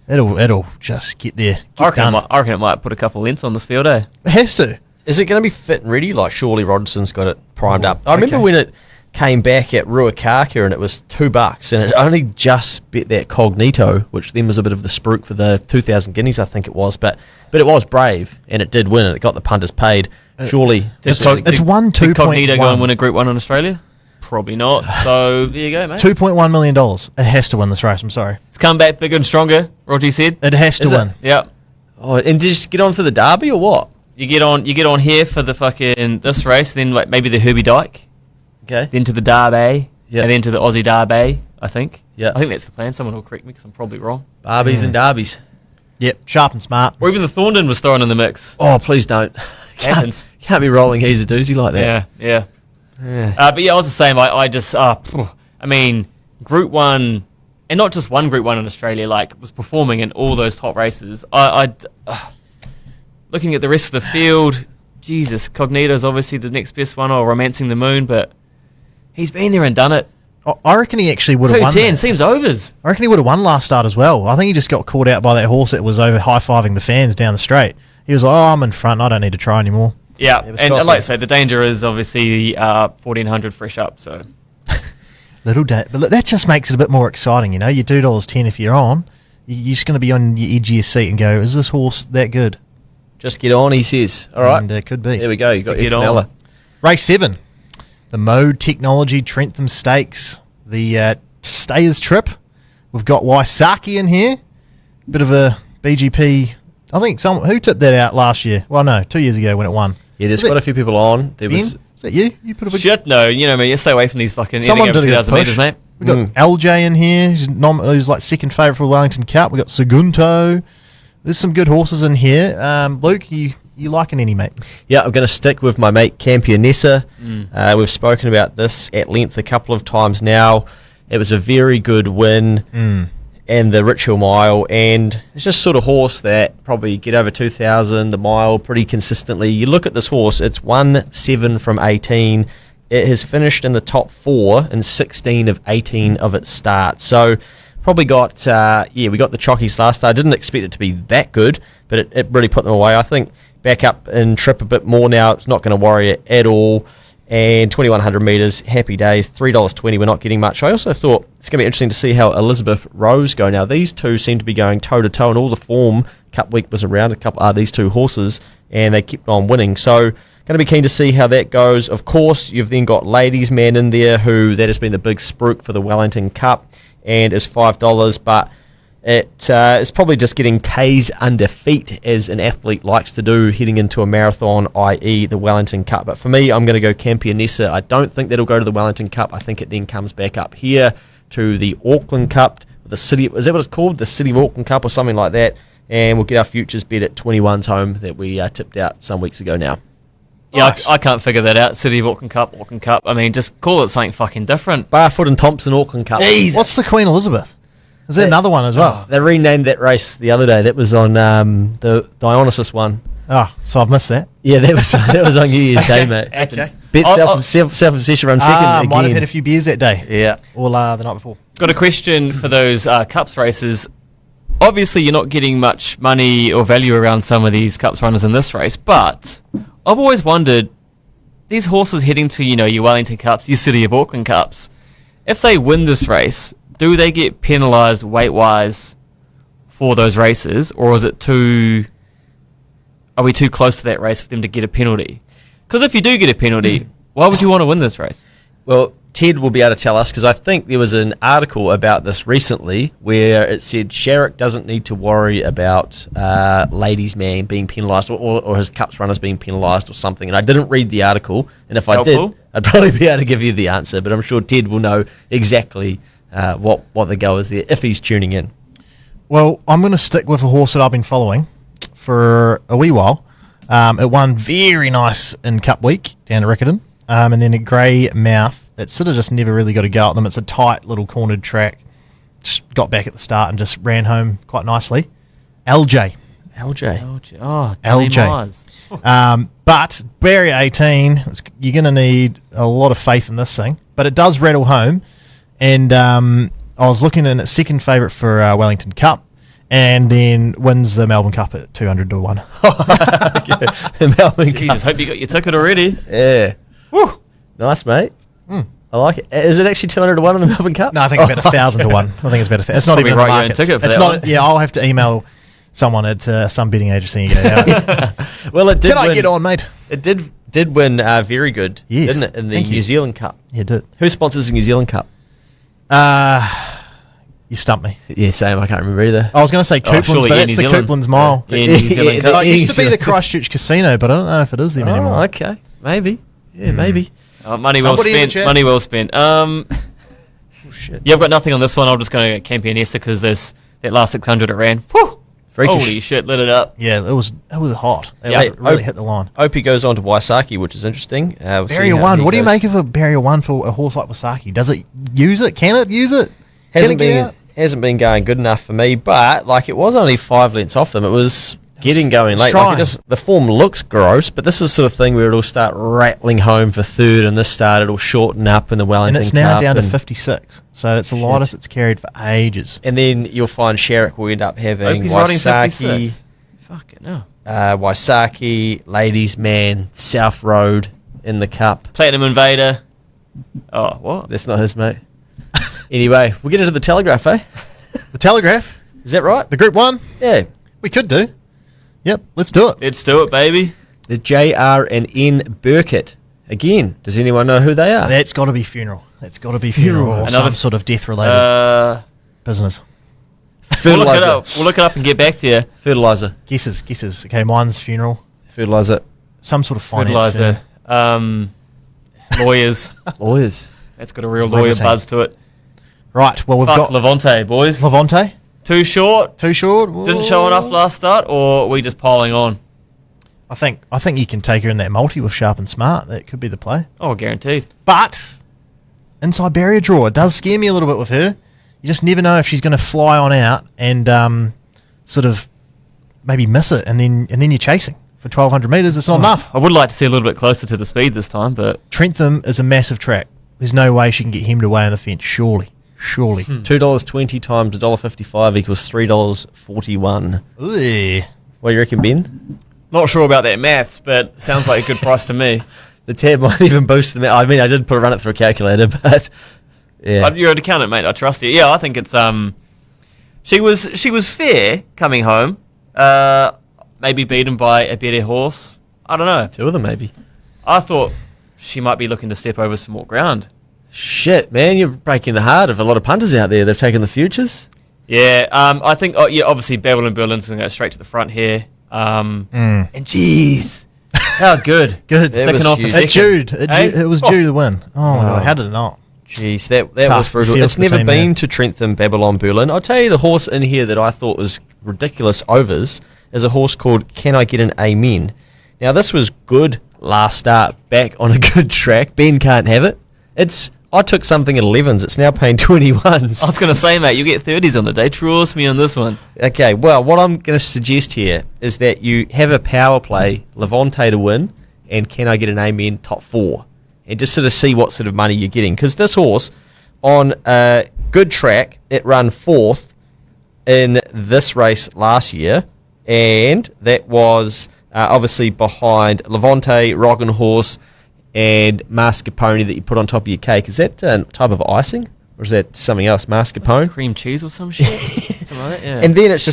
Speaker 1: It'll just get there.
Speaker 2: I reckon it might put a couple of lengths on this field, eh?
Speaker 1: It has to.
Speaker 3: Is it going to be fit and ready? Like, surely Rogerson's got it primed up. I remember when it came back at Ruakaka and it was $2 and it only just bet that Cognito, which then was a bit of the spruik for the 2,000 guineas, I think it was. But it was brave and it did win and it got the punters paid. Surely.
Speaker 1: It's won 2.1.
Speaker 2: Did Cognito go and win a Group 1 in Australia? Probably not. So there you go, mate.
Speaker 1: $2.1 million. It has to win this race. I'm sorry.
Speaker 2: It's come back bigger and stronger, Roger said.
Speaker 1: It has to win.
Speaker 2: Yeah.
Speaker 3: Oh, and just get on for the Derby or what?
Speaker 2: You get on here for the fucking this race, then like maybe the Herbie Dyke.
Speaker 3: Okay.
Speaker 2: Then to the Derby, and then to the Aussie Derby, I think.
Speaker 3: Yeah.
Speaker 2: I think that's the plan. Someone will correct me because I'm probably wrong.
Speaker 3: Barbies and Derbies.
Speaker 1: Yep, Sharp and Smart.
Speaker 2: Or even the Thorndon was thrown in the mix.
Speaker 3: Oh, please don't.
Speaker 2: Happens.
Speaker 3: Can't be rolling he's a doozy like that.
Speaker 2: Yeah. But yeah, I was the same. I just, I mean, Group 1, and not just one Group 1 in Australia, like, was performing in all those top races. Looking at the rest of the field, Jesus, Cognito's obviously the next best one, or Romancing the Moon, but he's been there and done it.
Speaker 1: I reckon he actually would have won.
Speaker 2: 210 seems overs.
Speaker 1: I reckon he would have won last start as well. I think he just got caught out by that horse that was over high-fiving the fans down the straight. He was like, I'm in front. I don't need to try anymore.
Speaker 2: Yeah, and like I say, the danger is obviously 1,400 fresh up, so...
Speaker 1: But look, that just makes it a bit more exciting, you know? You're $2.10 if you're on. You're just going to be on your edge of your seat and go, is this horse that good?
Speaker 3: Just get on, he says. All right.
Speaker 1: And it could be.
Speaker 3: There we go. You got
Speaker 2: Get
Speaker 3: your
Speaker 2: on.
Speaker 1: Race 7. The Mode Technology Trentham Stakes. The Stayers Trip. We've got Waisaki in here. Bit of a BGP... I think who tipped that out last year? Well, no, 2 years ago when it won.
Speaker 3: Yeah, there's quite a few people on. There
Speaker 1: Ben?
Speaker 3: was...
Speaker 1: Is that you? You put a big...
Speaker 2: Shit, no, you know me, you stay away from these fucking...
Speaker 1: Someone
Speaker 2: anything
Speaker 1: did
Speaker 2: over
Speaker 1: a
Speaker 2: 2,000
Speaker 1: push.
Speaker 2: metres, mate.
Speaker 1: We got LJ in here, who's like second favourite for the Wellington Cup. We got Sagunto. There's some good horses in here. Luke, you liking any, mate?
Speaker 3: Yeah, I'm going to stick with my mate Campionessa. We've spoken about this at length a couple of times now. It was a very good win. And the Rich Hill Mile, and it's just sort of horse that probably get over 2,000 the mile pretty consistently. You look at this horse, it's won 7 from 18. It has finished in the top 4 in 16 of 18 of its starts. So probably got, we got the chockies last start. I didn't expect it to be that good, but it really put them away. I think back up in trip a bit more now, it's not going to worry it at all. And 2,100 metres, happy days, $3.20. We're not getting much. I also thought it's going to be interesting to see how Elizabeth Rose go. Now, these two seem to be going toe-to-toe, and all the form Cup week was around these two horses, and they kept on winning. So, going to be keen to see how that goes. Of course, you've then got Ladies Man in there, that has been the big spruik for the Wellington Cup, and is $5, but it's probably just getting K's under feet, as an athlete likes to do heading into a marathon, i.e. the Wellington Cup. But for me, I'm going to go Campionessa. I don't think that'll go to the Wellington Cup. I think it then comes back up here to the Auckland Cup. The City, is that what it's called? The City of Auckland Cup or something like that. And we'll get our futures bet at 21's home that we tipped out some weeks ago now.
Speaker 2: Yeah,
Speaker 1: Nice.
Speaker 2: I can't figure that out. City of Auckland Cup. I mean, just call it something fucking different.
Speaker 3: Barfoot and Thompson Auckland Cup.
Speaker 2: Jesus.
Speaker 1: What's the Queen Elizabeth? Is there another one as well?
Speaker 3: They renamed that race the other day. That was on the Dionysus one.
Speaker 1: Oh, so I've missed that.
Speaker 3: Yeah, that was on New Year's Day, mate.
Speaker 2: Happens.
Speaker 3: Bet self-obsession run second again.
Speaker 1: Might have had a few beers that day.
Speaker 3: Yeah.
Speaker 1: Or the night before.
Speaker 2: Got a question for those Cups races. Obviously, you're not getting much money or value around some of these Cups runners in this race, but I've always wondered, these horses heading to, your Wellington Cups, your City of Auckland Cups, if they win this race, do they get penalised weight-wise for those races, or is it are we too close to that race for them to get a penalty? Because if you do get a penalty, why would you want to win this race?
Speaker 3: Well, Ted will be able to tell us, because I think there was an article about this recently where it said Sharrock doesn't need to worry about ladies' man being penalised or his cups runners being penalised or something. And I didn't read the article, and if I did, I'd probably be able to give you the answer. But I'm sure Ted will know exactly what the go is there if he's tuning in.
Speaker 1: Well, I'm going to stick with a horse that I've been following for a wee while. It won very nice in Cup Week down at Riccarton. And then a grey mouth. It sort of just never really got a go at them. It's a tight little cornered track. Just got back at the start and just ran home quite nicely. LJ.
Speaker 2: Oh,
Speaker 1: LJ. But barrier 18, you're going to need a lot of faith in this thing. But it does rattle home. And I was looking in its second favourite for Wellington Cup. And then wins the Melbourne Cup at 200 to 1.
Speaker 3: The Melbourne Cup.
Speaker 2: Jesus, hope you got your ticket already.
Speaker 3: Yeah. Woo. Nice, mate. I like it. Is it actually 200 to 1 in the Melbourne Cup?
Speaker 1: No, I think it's about 1,000 to 1. I think it's about It's not
Speaker 2: Probably
Speaker 1: even in the
Speaker 2: write your own
Speaker 1: markets.
Speaker 2: ticket for
Speaker 1: It's
Speaker 2: that
Speaker 1: not.
Speaker 2: one.
Speaker 1: Yeah, I'll have to email someone at some betting agency and go,
Speaker 3: Well, it did
Speaker 1: can
Speaker 3: win.
Speaker 1: I get on, mate?
Speaker 3: It did win very good,
Speaker 1: Yes.
Speaker 3: didn't it, in the
Speaker 1: Thank you.
Speaker 3: New Zealand Cup?
Speaker 1: Yeah, it did.
Speaker 3: Who sponsors the New Zealand Cup?
Speaker 1: You stumped me.
Speaker 3: Yeah, same. I can't remember either.
Speaker 1: I was going to say Couplands,
Speaker 2: surely
Speaker 1: but
Speaker 2: Air
Speaker 1: that's
Speaker 2: New
Speaker 1: the
Speaker 2: Zealand.
Speaker 1: Couplands Mile.
Speaker 2: Yeah, New Zealand Cup.
Speaker 1: It used to be the Christchurch Casino, but I don't know if it is them anymore.
Speaker 3: Oh, okay. Maybe. Yeah, maybe.
Speaker 2: Money well
Speaker 1: Somebody in the
Speaker 2: spent.
Speaker 1: chat.
Speaker 2: Money well spent.
Speaker 3: Oh, shit.
Speaker 2: Yeah, I've got nothing on this one. I'm just going to campion Esther because there's that last 600 it ran. Whew!
Speaker 3: Freakish.
Speaker 2: Holy shit, lit it up.
Speaker 1: Yeah, it was hot. It
Speaker 3: Yeah.
Speaker 1: really hit the line.
Speaker 3: Opie goes on to Waisaki, which is interesting. We'll see
Speaker 1: Barrier
Speaker 3: how
Speaker 1: 1.
Speaker 3: he
Speaker 1: What do you
Speaker 3: goes.
Speaker 1: make of a Barrier 1 for a horse like Wasaki? Does it use it? Can it use it?
Speaker 3: Hasn't
Speaker 1: Can it get out?
Speaker 3: hasn't been going good enough for me, but like it was only 5 lengths off them. It was getting going late. Like the form looks gross, but this is the sort of thing where it'll start rattling home for third, and this start it'll shorten up in the Wellington
Speaker 1: And it's now
Speaker 3: Cup
Speaker 1: down to
Speaker 3: and-
Speaker 1: 56. So it's the lightest it's carried for ages.
Speaker 3: And then you'll find Sharrock will end up having
Speaker 2: Opie's riding
Speaker 3: Waisaki,
Speaker 2: 56. Fucking hell.
Speaker 3: Waisaki, Ladies Man, South Road in the Cup.
Speaker 2: Platinum Invader. Oh, what?
Speaker 3: That's not his, mate. Anyway, we'll get into the Telegraph, eh?
Speaker 1: The Telegraph,
Speaker 3: Is that right?
Speaker 1: the Group 1,
Speaker 3: Yeah.
Speaker 1: we could do. Yep, let's do it.
Speaker 2: Let's do it, baby.
Speaker 3: The JR&N Burkett. Again, does anyone know who they are?
Speaker 1: That's got to be funeral. That's got to be funeral or
Speaker 2: Another-
Speaker 1: some sort of death-related business.
Speaker 2: We'll look it
Speaker 3: Fertilizer.
Speaker 2: up. We'll look it up and get back to you.
Speaker 3: Fertilizer.
Speaker 1: Guesses. Okay, mine's funeral.
Speaker 3: Fertilizer.
Speaker 1: Some sort of finance.
Speaker 2: Fertilizer. Lawyers.
Speaker 3: Lawyers.
Speaker 2: That's got a real lawyer
Speaker 1: Everything.
Speaker 2: buzz to it.
Speaker 1: Right, well, we've
Speaker 2: Fuck
Speaker 1: got
Speaker 2: Levante, boys.
Speaker 1: Levante.
Speaker 2: Too short.
Speaker 1: Too short.
Speaker 2: Didn't show enough last start, or are we just piling on?
Speaker 1: I think you can take her in that multi with Sharp and Smart. That could be the play.
Speaker 2: Oh, guaranteed.
Speaker 1: But inside barrier draw, it does scare me a little bit with her. You just never know if she's going to fly on out and sort of maybe miss it, and then you're chasing for 1,200 metres. It's not enough.
Speaker 2: I would like to see a little bit closer to the speed this time, but
Speaker 1: Trentham is a massive track. There's no way she can get hemmed away on the fence. Surely.
Speaker 3: $2.20 times $1.55 equals $3.41.
Speaker 1: Ooh.
Speaker 3: What do you reckon, Ben?
Speaker 2: not sure about that maths, but sounds like a good price to me.
Speaker 3: The tab might even boost them. I mean, I did run it through a calculator, but yeah.
Speaker 2: You're an accountant, mate. I trust you. Yeah, I think it's she was fair coming home. Maybe beaten by a better horse. I don't know.
Speaker 3: Two of them, maybe.
Speaker 2: I thought she might be looking to step over some more ground.
Speaker 3: Shit, man, you're breaking the heart of a lot of punters out there. They've taken the futures.
Speaker 2: Yeah, I think. Obviously, Bevel and Berlin's going to go straight to the front here. And jeez, how good.
Speaker 1: Good.
Speaker 3: That
Speaker 2: Second
Speaker 3: was
Speaker 2: off the
Speaker 3: huge.
Speaker 2: second.
Speaker 1: It was due to win. Oh, my God. How did it not?
Speaker 3: Jeez, that
Speaker 1: Tough.
Speaker 3: was brutal.
Speaker 1: Feels
Speaker 3: It's
Speaker 1: the
Speaker 3: never
Speaker 1: team,
Speaker 3: been
Speaker 1: man.
Speaker 3: to Trentham, Babylon, Berlin. I'll tell you the horse in here that I thought was ridiculous overs is a horse called Can I Get an Amen? Now, this was good last start, back on a good track. Ben can't have it. I took something at 11s. It's now paying 21s.
Speaker 2: I was going to say, mate, you get 30s on the day. Trust me on this one.
Speaker 3: Okay, well, what I'm going to suggest here is that you have a power play, Levante to win, and Can I Get an Amen top 4, and just sort of see what sort of money you're getting. Because this horse, on a good track, it ran 4th in this race last year, and that was obviously behind Levante, Rockin' Horse, and mascarpone that you put on top of your cake. Is that a type of icing, or is that something else? Mascarpone.
Speaker 2: Cream cheese or some shit. Something like that, yeah.
Speaker 3: And then it's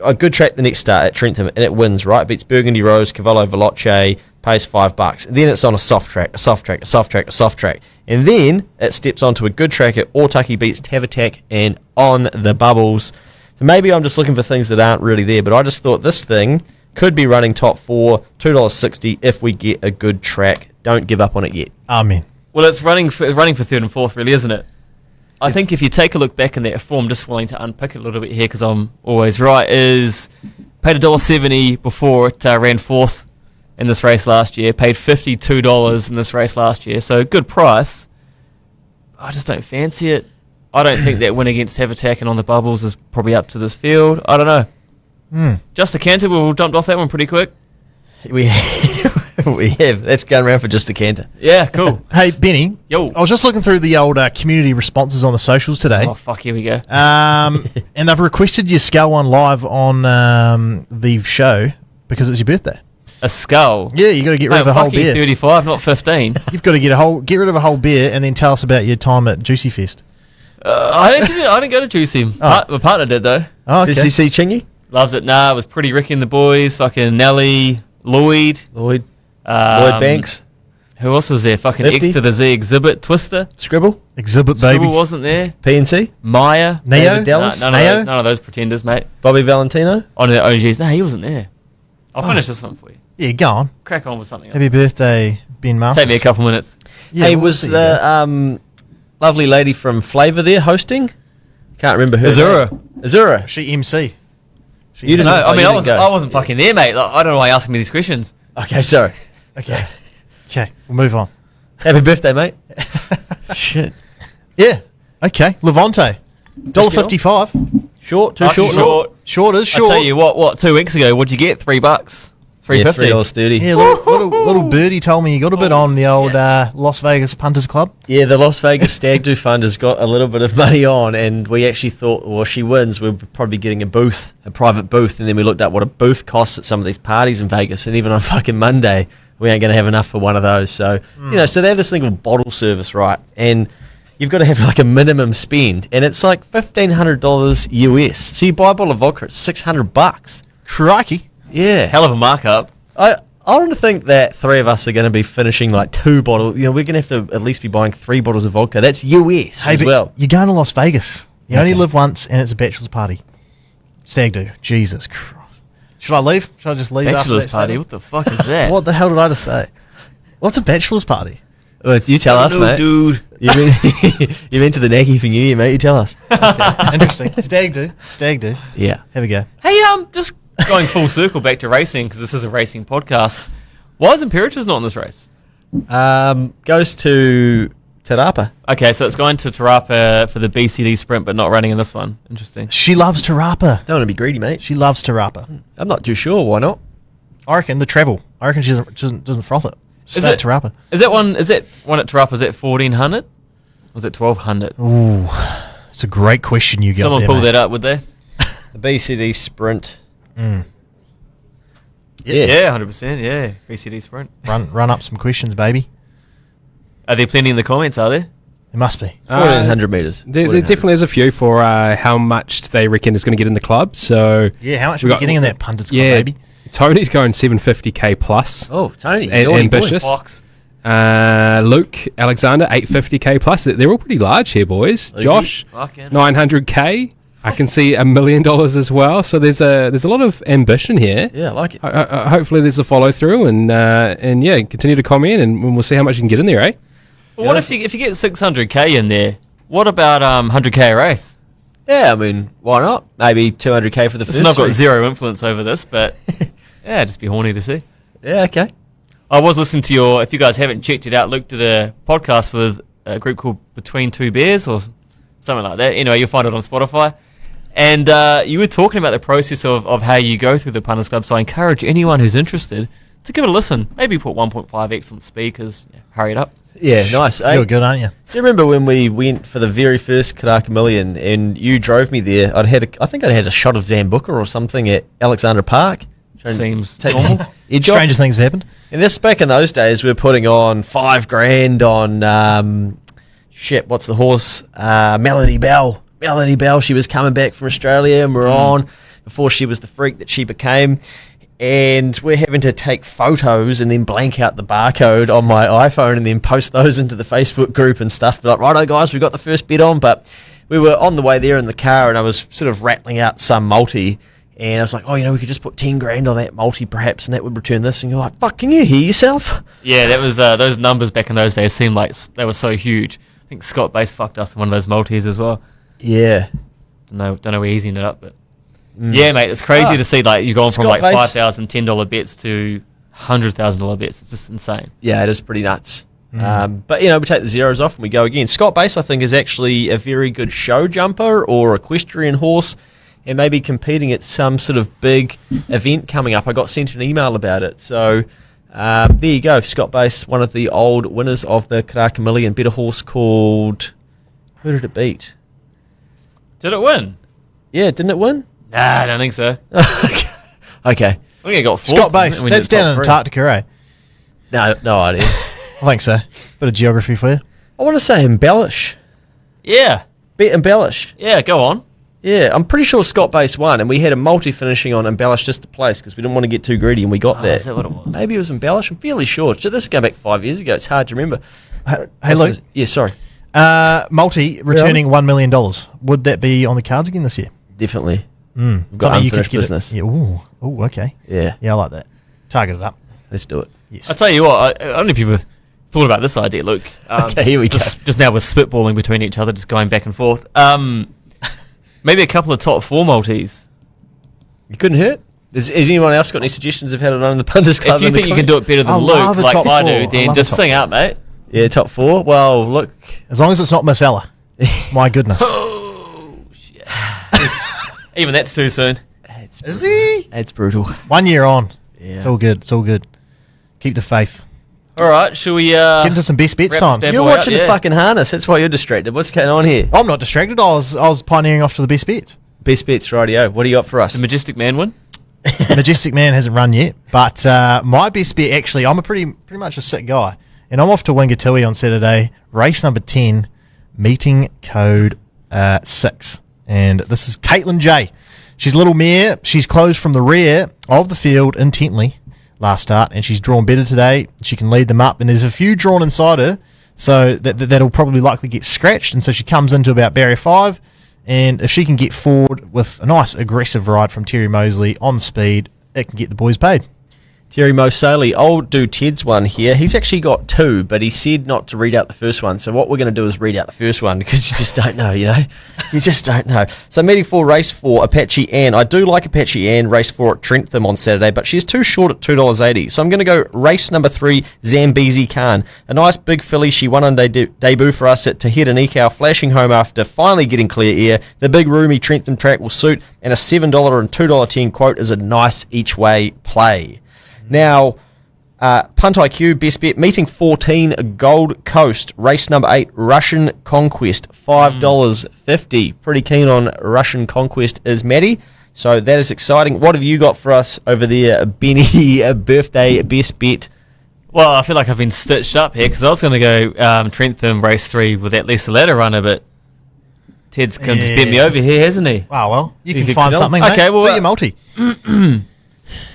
Speaker 3: a good track the next start at Trentham, and it wins, right? Beats Burgundy Rose, Cavallo Veloce, pays $5. And then it's on a soft track, a soft track, a soft track, a soft track. And then it steps onto a good track at Otaki beats Tavatak and on the bubbles. So maybe I'm just looking for things that aren't really there, but I just thought this thing could be running top 4, $2.60 if we get a good track. Don't give up on it yet.
Speaker 1: Amen.
Speaker 2: Well, it's running for third and fourth, really, isn't it? I think if you take a look back in that form, just willing to unpick it a little bit here because I'm always right, is paid $1.70 before it ran fourth in this race last year, paid $52 in this race last year, so good price. I just don't fancy it. I don't think that win against Tavatak and on the bubbles is probably up to this field. I don't know. Just a canter, we'll jumped off that one pretty quick.
Speaker 3: We have. That's going around for just a canter.
Speaker 2: Yeah, cool.
Speaker 1: Hey, Benny.
Speaker 2: Yo.
Speaker 1: I was just looking through the old community responses on the socials today.
Speaker 2: Oh, fuck, here we go.
Speaker 1: And they've requested you scale one live on the show because it's your birthday.
Speaker 2: A skull?
Speaker 1: Yeah, you got to get rid of a whole
Speaker 2: fucking
Speaker 1: beer.
Speaker 2: 35, not 15.
Speaker 1: You've got to get rid of a whole beer and then tell us about your time at Juicy Fest.
Speaker 2: I didn't go to Juicy. My partner did, though.
Speaker 1: Oh, okay.
Speaker 3: Did you see Chingy?
Speaker 2: Loves it. Nah, it was Pretty Ricky and the boys, fucking Nelly, Lloyd
Speaker 3: Banks.
Speaker 2: Who else was there? Fucking
Speaker 3: Nifty.
Speaker 2: X to the Z Exhibit, Twister.
Speaker 3: Scribble.
Speaker 1: Exhibit, baby.
Speaker 2: Scribble wasn't there.
Speaker 3: PNC.
Speaker 2: Maya.
Speaker 1: Neo.
Speaker 3: David Dallas.
Speaker 2: None of those pretenders, mate.
Speaker 3: Bobby Valentino.
Speaker 2: On the OGs. No, he wasn't there. I'll finish this one for you.
Speaker 1: Yeah, go on.
Speaker 2: Crack on with something else.
Speaker 1: Happy birthday, Ben Masters.
Speaker 2: Take me a couple minutes.
Speaker 1: Yeah,
Speaker 3: Hey,
Speaker 1: we'll
Speaker 3: was
Speaker 1: see you
Speaker 3: the lovely lady from Flavour there hosting? Can't remember her
Speaker 2: Azura.
Speaker 3: name. Azura.
Speaker 1: She MC.
Speaker 3: You didn't-
Speaker 2: No,
Speaker 3: oh,
Speaker 2: I mean,
Speaker 3: you
Speaker 2: I
Speaker 3: didn't go.
Speaker 2: wasn't fucking there, mate. Like, I don't know why you're asking me these questions.
Speaker 3: Okay, sorry.
Speaker 1: Okay. Okay, we'll move on.
Speaker 3: Happy birthday, mate. Shit.
Speaker 1: Yeah. Okay. Levante. $1.55.
Speaker 3: Short, too
Speaker 2: Fucking
Speaker 3: short.
Speaker 2: short.
Speaker 1: Short is
Speaker 2: I
Speaker 1: short.
Speaker 2: tell you what, 2 weeks ago, what'd you get? $3?
Speaker 3: Yeah,
Speaker 2: $3.50.
Speaker 3: $3.30.
Speaker 1: Yeah, little birdie told me you got a bit on the old Las Vegas Punters Club.
Speaker 3: Yeah, the Las Vegas Stag Do Fund has got a little bit of money on, and we actually thought, well, she wins, we'll probably be getting a private booth, and then we looked up what a booth costs at some of these parties in Vegas, and even on fucking Monday, we ain't going to have enough for one of those. So, so they have this thing called bottle service, right? And you've got to have like a minimum spend, and it's like $1,500 US. So you buy a bottle of vodka, it's $600.
Speaker 1: Crikey.
Speaker 3: Yeah.
Speaker 2: Hell of a markup.
Speaker 3: I want to think that 3 of us are going to be finishing like 2 bottles. You know, we're going to have to at least be buying 3 bottles of vodka. That's US as
Speaker 1: but
Speaker 3: well.
Speaker 1: You're going to Las Vegas. You only
Speaker 3: Okay.
Speaker 1: live once, and it's a bachelor's party. Stag do. Jesus Christ. Should I leave? Should I just leave after
Speaker 2: Bachelor's
Speaker 1: that
Speaker 2: party.
Speaker 1: statement?
Speaker 2: What the fuck is that?
Speaker 1: What the hell did I just say? What's a bachelor's party?
Speaker 3: Well, you tell us, mate.
Speaker 2: dude.
Speaker 3: You've been to the Naggy for New Year, mate. You tell us.
Speaker 1: Interesting. Stag do. Stag do.
Speaker 3: Yeah.
Speaker 1: Have a go.
Speaker 2: Hey, just going full circle back to racing because this is a racing podcast. Why is Imperatrice not in this race?
Speaker 3: Goes to Tarapa.
Speaker 2: Okay, so it's going to Tarapa for the BCD sprint, but not running in this one. Interesting.
Speaker 1: She loves Tarapa.
Speaker 3: Don't want to be greedy, mate.
Speaker 1: She loves Tarapa.
Speaker 3: I'm not too sure. Why not?
Speaker 1: I reckon the travel. I reckon she doesn't froth it.
Speaker 2: Is
Speaker 1: Stay at
Speaker 2: it-
Speaker 1: Tarapa.
Speaker 2: Is that one at Tarapa? Is it 1400? Was it 1200?
Speaker 1: Ooh, it's a great question you got
Speaker 2: Someone
Speaker 1: there,
Speaker 2: pull
Speaker 1: mate.
Speaker 2: that up, would they?
Speaker 3: The BCD sprint.
Speaker 1: Yeah.
Speaker 2: Yeah, 100%. Yeah, BCD sprint.
Speaker 1: Run up some questions, baby.
Speaker 2: Are there plenty in the comments? Are there?
Speaker 1: There must be.
Speaker 3: 1,400 metres.
Speaker 5: There
Speaker 3: 1,400.
Speaker 5: definitely is a few for how much they reckon is going to get in the club. So
Speaker 1: Yeah, how much
Speaker 5: we
Speaker 1: are we
Speaker 5: got-
Speaker 1: getting in that punters club,
Speaker 5: yeah,
Speaker 1: baby?
Speaker 5: Tony's going 750k plus.
Speaker 3: Oh, Tony.
Speaker 5: And
Speaker 3: naughty boy.
Speaker 5: ambitious.
Speaker 2: Fox.
Speaker 5: Luke Alexander 850k plus. They're all pretty large here, boys.
Speaker 3: Lukey.
Speaker 5: Josh
Speaker 2: Fucking.
Speaker 5: 900k. I can see $1 million as well. So there's a lot of ambition here.
Speaker 3: Yeah, I like it.
Speaker 5: Hopefully there's a follow through and yeah, continue to comment and we'll see how much you can get in there, eh?
Speaker 2: Well, what if you get 600k in there? What about 100k a race?
Speaker 3: Yeah, I mean, why not? Maybe 200k for the
Speaker 2: It's
Speaker 3: first
Speaker 2: not got
Speaker 3: 3.
Speaker 2: zero influence over this, but yeah, just be horny to see.
Speaker 3: Yeah, okay.
Speaker 2: I was listening to if you guys haven't checked it out, Luke did a podcast with a group called Between Two Bears or something like that. Anyway, you'll find it on Spotify. And you were talking about the process of how you go through the Punters Club, so I encourage anyone who's interested to give it a listen. Maybe put 1.5x on the speakers. Yeah, hurry it up.
Speaker 3: Yeah, nice. eh?
Speaker 1: You're good, aren't you?
Speaker 3: Do you remember when we went for the very first Karaka Million and you drove me there? I think I'd had a shot of Zambuca or something at Alexandra Park.
Speaker 2: Seems
Speaker 3: Take
Speaker 2: normal.
Speaker 3: edge off.
Speaker 1: Stranger things have happened.
Speaker 3: And this back in those days, we were putting on $5,000 on what's the horse? Melody Bell. Melody Bell. She was coming back from Australia, and we're on before she was the freak that she became. and we're having to take photos and then blank out the barcode on my iPhone and then post those into the Facebook group and stuff. But like, righto guys, we got the first bet on, but we were on the way there in the car and I was sort of rattling out some multi and I was like, we could just put 10 grand on that multi perhaps and that would return this. And you're like, fuck, can you hear yourself?
Speaker 2: Yeah, that was those numbers back in those days seemed like they were so huge. I think Scott Base fucked us in one of those multis as well.
Speaker 3: Yeah.
Speaker 2: Don't know where he's ended up, but yeah, mate, it's crazy to see like you've gone from
Speaker 3: Scott
Speaker 2: like
Speaker 3: Base.
Speaker 2: $5,000, $10 bets to $100,000 bets. It's just insane.
Speaker 3: Yeah, it is pretty nuts. But, we take the zeros off and we go again. Scott Base, I think, is actually a very good show jumper or equestrian horse and maybe competing at some sort of big event coming up. I got sent an email about it. So there you go. Scott Base, one of the old winners of the Karaka Million. Bet a horse called... Who did it beat?
Speaker 2: Did it win?
Speaker 3: Yeah, didn't it win?
Speaker 2: Nah, I don't think so.
Speaker 3: Okay.
Speaker 2: I think it got fourth.
Speaker 1: Scott Base.
Speaker 2: We
Speaker 1: That's
Speaker 2: did top
Speaker 1: down in
Speaker 2: three.
Speaker 1: Antarctica, eh?
Speaker 3: No idea.
Speaker 1: I think so. Bit of geography for you.
Speaker 3: I want to say embellish.
Speaker 2: Yeah,
Speaker 3: Bet embellish.
Speaker 2: go on.
Speaker 3: Yeah, I'm pretty sure Scott Base won, and we had a multi finishing on embellish just to place because we didn't want to get too greedy, and we got there.
Speaker 2: Is that what it was?
Speaker 3: Maybe it was embellish. I'm fairly sure. So this is going back 5 years ago. It's hard to remember.
Speaker 1: Hey, Luke.
Speaker 3: Yeah, sorry.
Speaker 1: Multi returning $1 million. Would that be on the cards again this year?
Speaker 3: Definitely. We've
Speaker 1: Something
Speaker 3: got
Speaker 1: you could
Speaker 3: unfinished
Speaker 1: get
Speaker 3: business.
Speaker 1: Yeah. Ooh, okay.
Speaker 3: Yeah,
Speaker 1: Yeah, I like that. Target it up.
Speaker 3: let's do it.
Speaker 1: Yes.
Speaker 2: I'll tell you what, I don't know if you've thought about this idea, Luke.
Speaker 3: Okay, here we go.
Speaker 2: Just now we're spitballing between each other, just going back and forth. Maybe a couple of top four multis.
Speaker 3: You couldn't hurt. Has anyone else got any suggestions of how to run the punters club?
Speaker 2: If you think you can do it better than
Speaker 1: I love
Speaker 2: Luke,
Speaker 1: a
Speaker 2: like
Speaker 1: top
Speaker 2: I
Speaker 1: four.
Speaker 2: do,
Speaker 1: I
Speaker 2: then
Speaker 1: love
Speaker 2: just
Speaker 1: a top
Speaker 2: sing out, mate.
Speaker 3: Yeah, top four. Well, look.
Speaker 1: As long as it's not Miss Ella. My goodness.
Speaker 2: Oh, shit. Even that's too soon.
Speaker 1: Is he?
Speaker 3: It's brutal.
Speaker 1: 1 year on.
Speaker 3: Yeah.
Speaker 1: It's all good. It's all good. Keep the faith.
Speaker 2: All right, shall we...
Speaker 1: Get into some best bets
Speaker 2: wrap
Speaker 1: times.
Speaker 2: this bad
Speaker 3: You're
Speaker 2: boy up,
Speaker 3: watching the
Speaker 2: yeah.
Speaker 3: fucking harness. That's why you're distracted. What's going on here?
Speaker 1: I'm not distracted. I was pioneering off to the best bets.
Speaker 3: Best bets, rightio. What do you got for us?
Speaker 2: The Majestic Man win?
Speaker 1: Majestic Man hasn't run yet, but my best bet, actually, I'm a pretty much a sick guy, and I'm off to Wingatui on Saturday, race number 10, meeting code 6, and this is Caitlin J. She's a little mare. She's closed from the rear of the field intently last start, and she's drawn better today. She can lead them up, and there's a few drawn inside her, so that'll probably likely get scratched, and so she comes into about barrier 5. And if she can get forward with a nice aggressive ride from Terry Mosley on speed, it can get the boys paid.
Speaker 3: Terry Mosaley, I'll do Ted's one here. He's actually got two, but he said not to read out the first one. So what we're going to do is read out the first one because you just don't know, You just don't know. So meeting 4, race 4, Apache Ann. I do like Apache Ann, race 4 at Trentham on Saturday, but she's too short at $2.80. So I'm going to go race number 3, Zambezi Khan. A nice big filly. She won on debut for us at Tahita Nikau, flashing home after finally getting clear air. The big roomy Trentham track will suit, and a $7 and $2.10 quote is a nice each-way play. Now, Punt IQ, best bet, meeting 14, Gold Coast, race number 8, Russian Conquest, $5.50. Pretty keen on Russian Conquest is Maddie, so that is exciting. What have you got for us over there, Benny, birthday best bet?
Speaker 2: Well, I feel like I've been stitched up here because I was going to go Trentham race 3 with at least a ladder runner, but Ted's come just bent me over here, hasn't he?
Speaker 1: Wow, well, you can
Speaker 2: think
Speaker 1: find
Speaker 2: you know?
Speaker 1: something, mate.
Speaker 2: Okay, well,
Speaker 1: do your multi.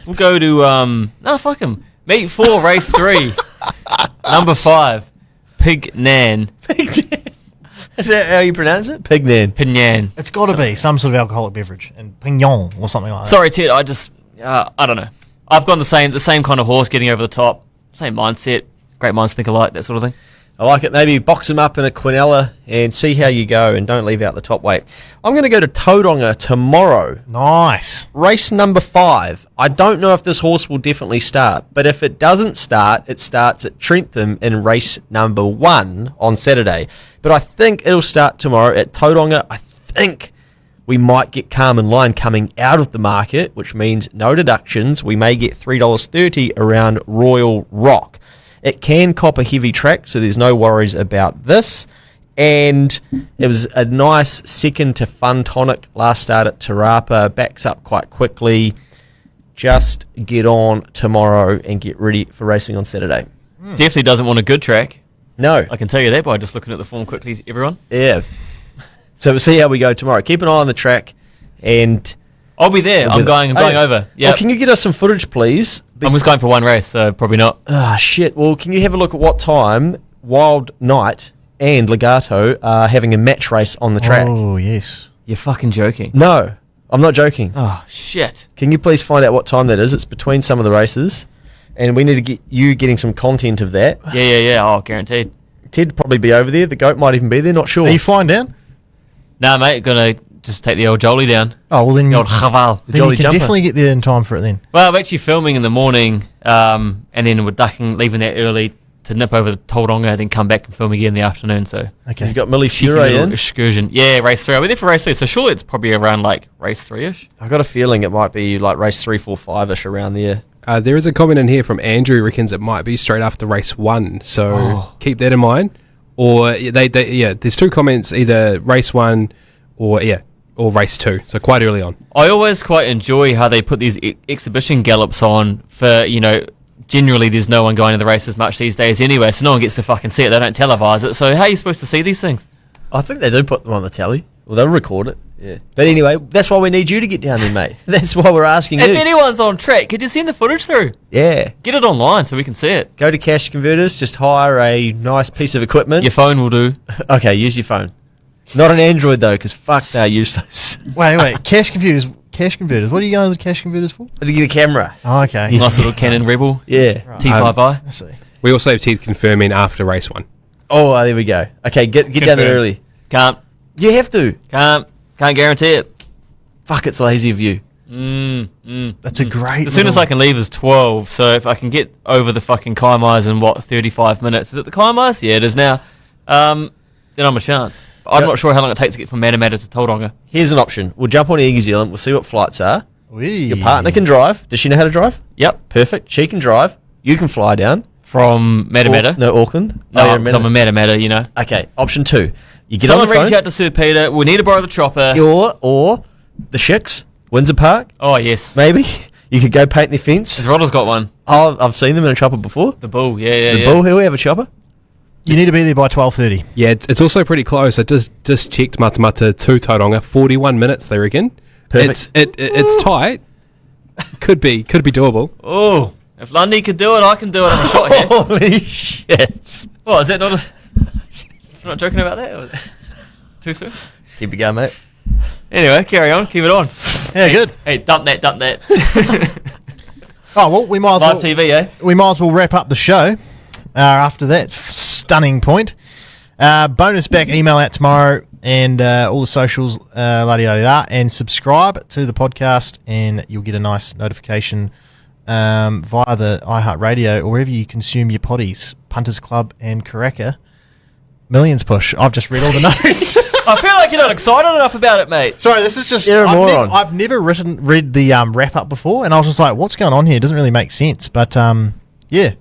Speaker 2: We'll go to no, fuck him. Meet 4, race 3, number 5, Pig Nan.
Speaker 3: Is that how you pronounce it? Pignan.
Speaker 2: Pinyan.
Speaker 1: It's got to be some sort of alcoholic beverage, and pignon or something like that.
Speaker 2: Sorry, Ted. I just I don't know. I've gone the same kind of horse, getting over the top, same mindset, great minds think alike, that sort of thing.
Speaker 3: I like it. Maybe box them up in a quinella and see how you go and don't leave out the top weight. I'm going to go to Tauranga tomorrow.
Speaker 1: Nice.
Speaker 3: Race number 5. I don't know if this horse will definitely start, but if it doesn't start, it starts at Trentham in race number 1 on Saturday. But I think it'll start tomorrow at Tauranga. I think we might get Carmen Line coming out of the market, which means no deductions. We may get $3.30 around Royal Rock. It can cop a heavy track, so there's no worries about this. And it was a nice second to Fun Tonic last start at Tarapa. Backs up quite quickly. Just get on tomorrow and get ready for racing on Saturday.
Speaker 2: Definitely doesn't want a good track.
Speaker 3: No.
Speaker 2: I can tell you that by just looking at the form quickly, everyone.
Speaker 3: Yeah. So we'll see how we go tomorrow. Keep an eye on the track. And
Speaker 2: I'll be there. I'm going over. Yeah.
Speaker 3: Oh, can you get us some footage, please?
Speaker 2: I'm just going for one race, so probably not.
Speaker 3: Ah, shit. Well, can you have a look at what time Wild Knight and Legato are having a match race on the track?
Speaker 1: Oh, yes.
Speaker 2: You're fucking joking.
Speaker 3: No, I'm not joking.
Speaker 2: Oh, shit.
Speaker 3: Can you please find out what time that is? It's between some of the races, and we need to get you getting some content of that.
Speaker 2: Yeah. Oh, guaranteed.
Speaker 3: Ted'd probably be over there. The goat might even be there. Not sure.
Speaker 1: Are you flying down?
Speaker 2: Nah, mate, gonna just take the old Jolie down.
Speaker 1: Oh, well, then,
Speaker 2: The old Chaval.
Speaker 3: The
Speaker 1: then
Speaker 3: Jolly
Speaker 1: you can
Speaker 3: Jumper.
Speaker 1: definitely get there in time for it then.
Speaker 2: Well, I'm actually filming in the morning, and then we're leaving that early to nip over the Tauranga, then come back and film again in the afternoon. So
Speaker 1: Okay.
Speaker 3: You've got Millie
Speaker 2: cheeky
Speaker 3: Fure
Speaker 2: little
Speaker 3: in.
Speaker 2: excursion. Yeah, race 3. I'll be there for race 3. So surely it's probably around like race 3ish.
Speaker 3: I've got a feeling it might be like race 3, 4, 5-ish around there.
Speaker 5: There is a comment in here from Andrew, reckons it might be straight after race 1, so keep that in mind. Or there's 2 comments, either race 1 or race 2, so quite early on.
Speaker 2: I always quite enjoy how they put these exhibition gallops on for, generally there's no one going to the races much these days anyway, so no one gets to fucking see it. They don't televise it. So how are you supposed to see these things?
Speaker 3: I think they do put them on the telly. Well, they'll record it. Yeah. But anyway, that's why we need you to get down there, mate. That's why we're asking
Speaker 2: If
Speaker 3: you.
Speaker 2: anyone's on track, could you send the footage through?
Speaker 3: Yeah.
Speaker 2: Get it online so we can see it.
Speaker 3: Go to Cash Converters, just hire a nice piece of equipment.
Speaker 2: Your phone will do.
Speaker 3: Okay, use your phone. Not an Android, though, because fuck, they're useless.
Speaker 1: Wait. Cash converters. What are you going to the cash converters for?
Speaker 3: To get a camera.
Speaker 1: Oh, okay.
Speaker 2: Nice little Canon Rebel
Speaker 3: Yeah.
Speaker 2: T5i.
Speaker 1: I see.
Speaker 5: We also have Ted confirming after race 1.
Speaker 3: Oh, there we go. Okay, get down there
Speaker 2: Confirmed.
Speaker 3: early.
Speaker 2: Can't
Speaker 3: You have to.
Speaker 2: guarantee it.
Speaker 3: Fuck, it's lazy of you.
Speaker 1: That's a great.
Speaker 2: The soonest I can leave is 12, so if I can get over the fucking Kaimais in 35 minutes. Is it the Kaimais? Yeah, it is now. Then I'm a chance. I'm
Speaker 3: Yep.
Speaker 2: not sure how long it takes to get from Matamata to Tauranga.
Speaker 3: Here's an option. We'll jump on Air New Zealand. We'll see what flights are.
Speaker 1: Wee.
Speaker 3: Your partner can drive. Does she know how to drive?
Speaker 2: Yep.
Speaker 3: Perfect. She can drive. You can fly down.
Speaker 2: From Matamata.
Speaker 3: No, Auckland.
Speaker 2: No,
Speaker 3: Oh,
Speaker 2: I'm a Matamata,
Speaker 3: Okay, option 2. You get
Speaker 2: Someone
Speaker 3: on the
Speaker 2: reach
Speaker 3: phone.
Speaker 2: out to Sir Peter. We need to borrow the chopper.
Speaker 3: Or the Shicks, Windsor Park,
Speaker 2: Oh, yes.
Speaker 3: maybe. You could go paint their fence.
Speaker 2: Rodder's got one.
Speaker 3: Oh, I've seen them in a chopper before.
Speaker 2: The bull, yeah.
Speaker 3: The Bull Hill have a chopper.
Speaker 1: You need to be there by 12:30.
Speaker 5: Yeah, it's also pretty close. I just checked Matamata to Tauranga, 41 minutes, they reckon.
Speaker 3: Perfect.
Speaker 5: It's tight. Could be doable.
Speaker 2: Oh, if Lundy could do it, I can do it. I'm a shot here.
Speaker 3: Holy shit.
Speaker 2: What, is that not a... I'm not joking about that? Or was it too soon?
Speaker 3: Keep it going, mate.
Speaker 2: Anyway, carry on. Keep it on.
Speaker 1: Yeah, good.
Speaker 2: Hey, dump that.
Speaker 1: Oh well, we might as
Speaker 2: Live
Speaker 1: well.
Speaker 2: TV, eh?
Speaker 1: We might as well wrap up the show after that stunning point. Bonus back email out tomorrow and all the socials, la-di-da-di-da, and subscribe to the podcast and you'll get a nice notification via the iHeartRadio or wherever you consume your potties. Punters Club and Karaka Millions push. I've just read all the notes.
Speaker 2: I feel like you're not excited enough about it, mate.
Speaker 1: Sorry, this is just...
Speaker 3: You're a moron.
Speaker 1: I've never read the wrap-up before, and I was just like, what's going on here? It doesn't really make sense. But, yeah.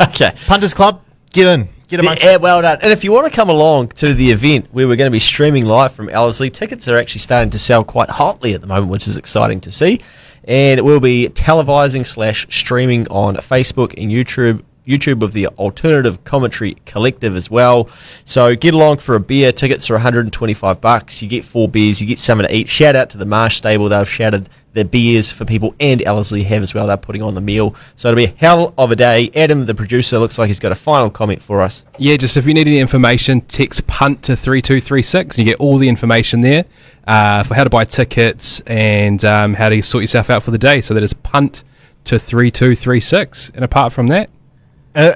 Speaker 3: Okay.
Speaker 1: Punters Club, get in. Get amongst
Speaker 3: Yeah, well done. And if you want to come along to the event where we're going to be streaming live from Ellerslie, tickets are actually starting to sell quite hotly at the moment, which is exciting to see. And we'll be televising/streaming on Facebook and YouTube of the Alternative Commentary Collective as well. So get along for a beer. Tickets are $125. You get 4 beers. You get something to eat. Shout out to the Marsh Stable. They've shouted the beers for people, and Ellerslie have as well. They're putting on the meal. So it'll be a hell of a day. Adam, the producer, looks like he's got a final comment for us.
Speaker 5: Yeah, just if you need any information, text PUNT to 3236 and you get all the information there for how to buy tickets and how to sort yourself out for the day. So that is PUNT to 3236. And apart from that,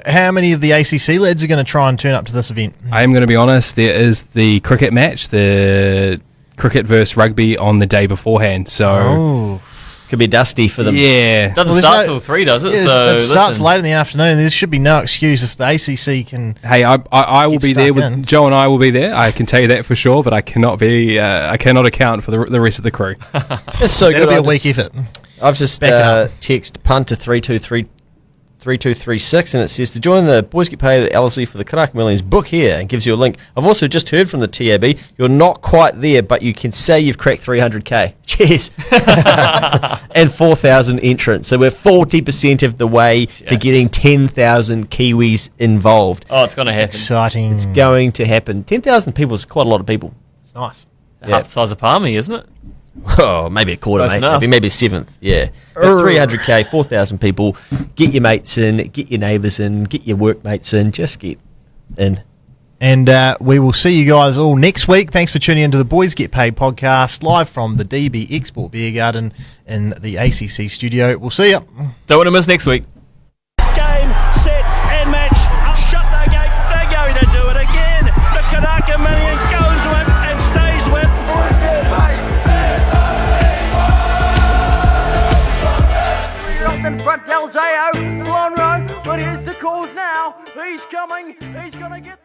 Speaker 1: how many of the ACC lads are going to try and turn up to this event?
Speaker 5: I am going to be honest, there is the cricket match, the cricket versus rugby on the day beforehand. So,
Speaker 3: Could be dusty for them.
Speaker 5: yeah.
Speaker 2: Doesn't
Speaker 1: Well, there's
Speaker 2: start
Speaker 1: no-
Speaker 2: till 3, does it?
Speaker 1: Yes,
Speaker 2: So
Speaker 1: it starts
Speaker 2: listen.
Speaker 1: late in the afternoon. There should be no excuse if the ACC can...
Speaker 5: Hey, I will
Speaker 1: Get
Speaker 5: be there
Speaker 1: stuck
Speaker 5: with
Speaker 1: in.
Speaker 5: Joe, and I will be there. I can tell you that for sure, but I cannot account for the rest of the crew.
Speaker 3: It's so
Speaker 1: That'll
Speaker 3: good.
Speaker 1: be a weak effort.
Speaker 3: I've just
Speaker 1: Back it up.
Speaker 3: text punt to 3236 and it says to join the Boys Get Paid at Ellerslie for the Karaka Millions, book here, and gives you a link. I've also just heard from the TAB, you're not quite there, but you can say you've cracked 300k. Cheers. And 4,000 entrants. So we're 40% of the way to
Speaker 2: Yes.
Speaker 3: getting 10,000 Kiwis involved.
Speaker 2: Oh, it's going to happen.
Speaker 1: Exciting.
Speaker 3: It's going to happen. 10,000 people is quite a lot of people.
Speaker 1: It's nice.
Speaker 2: Half the size of Palmy, isn't it?
Speaker 3: Oh, maybe a quarter,
Speaker 2: Close
Speaker 3: mate.
Speaker 2: enough.
Speaker 3: Maybe 7th. Yeah. But 300k, 4,000 people. Get your mates in, get your neighbours in, get your workmates in. Just get in.
Speaker 1: And we will see you guys all next week. Thanks for tuning into the Boys Get Paid podcast, live from the DB Export Beer Garden in the ACC studio. We'll see you.
Speaker 2: Don't want to miss next week.
Speaker 6: Game, set, and match. Shut the gate. They're going to do it again. The Karaka Million goes with and stays with. In front, Delzeo, long run, but here's the calls now. He's coming. He's going to get.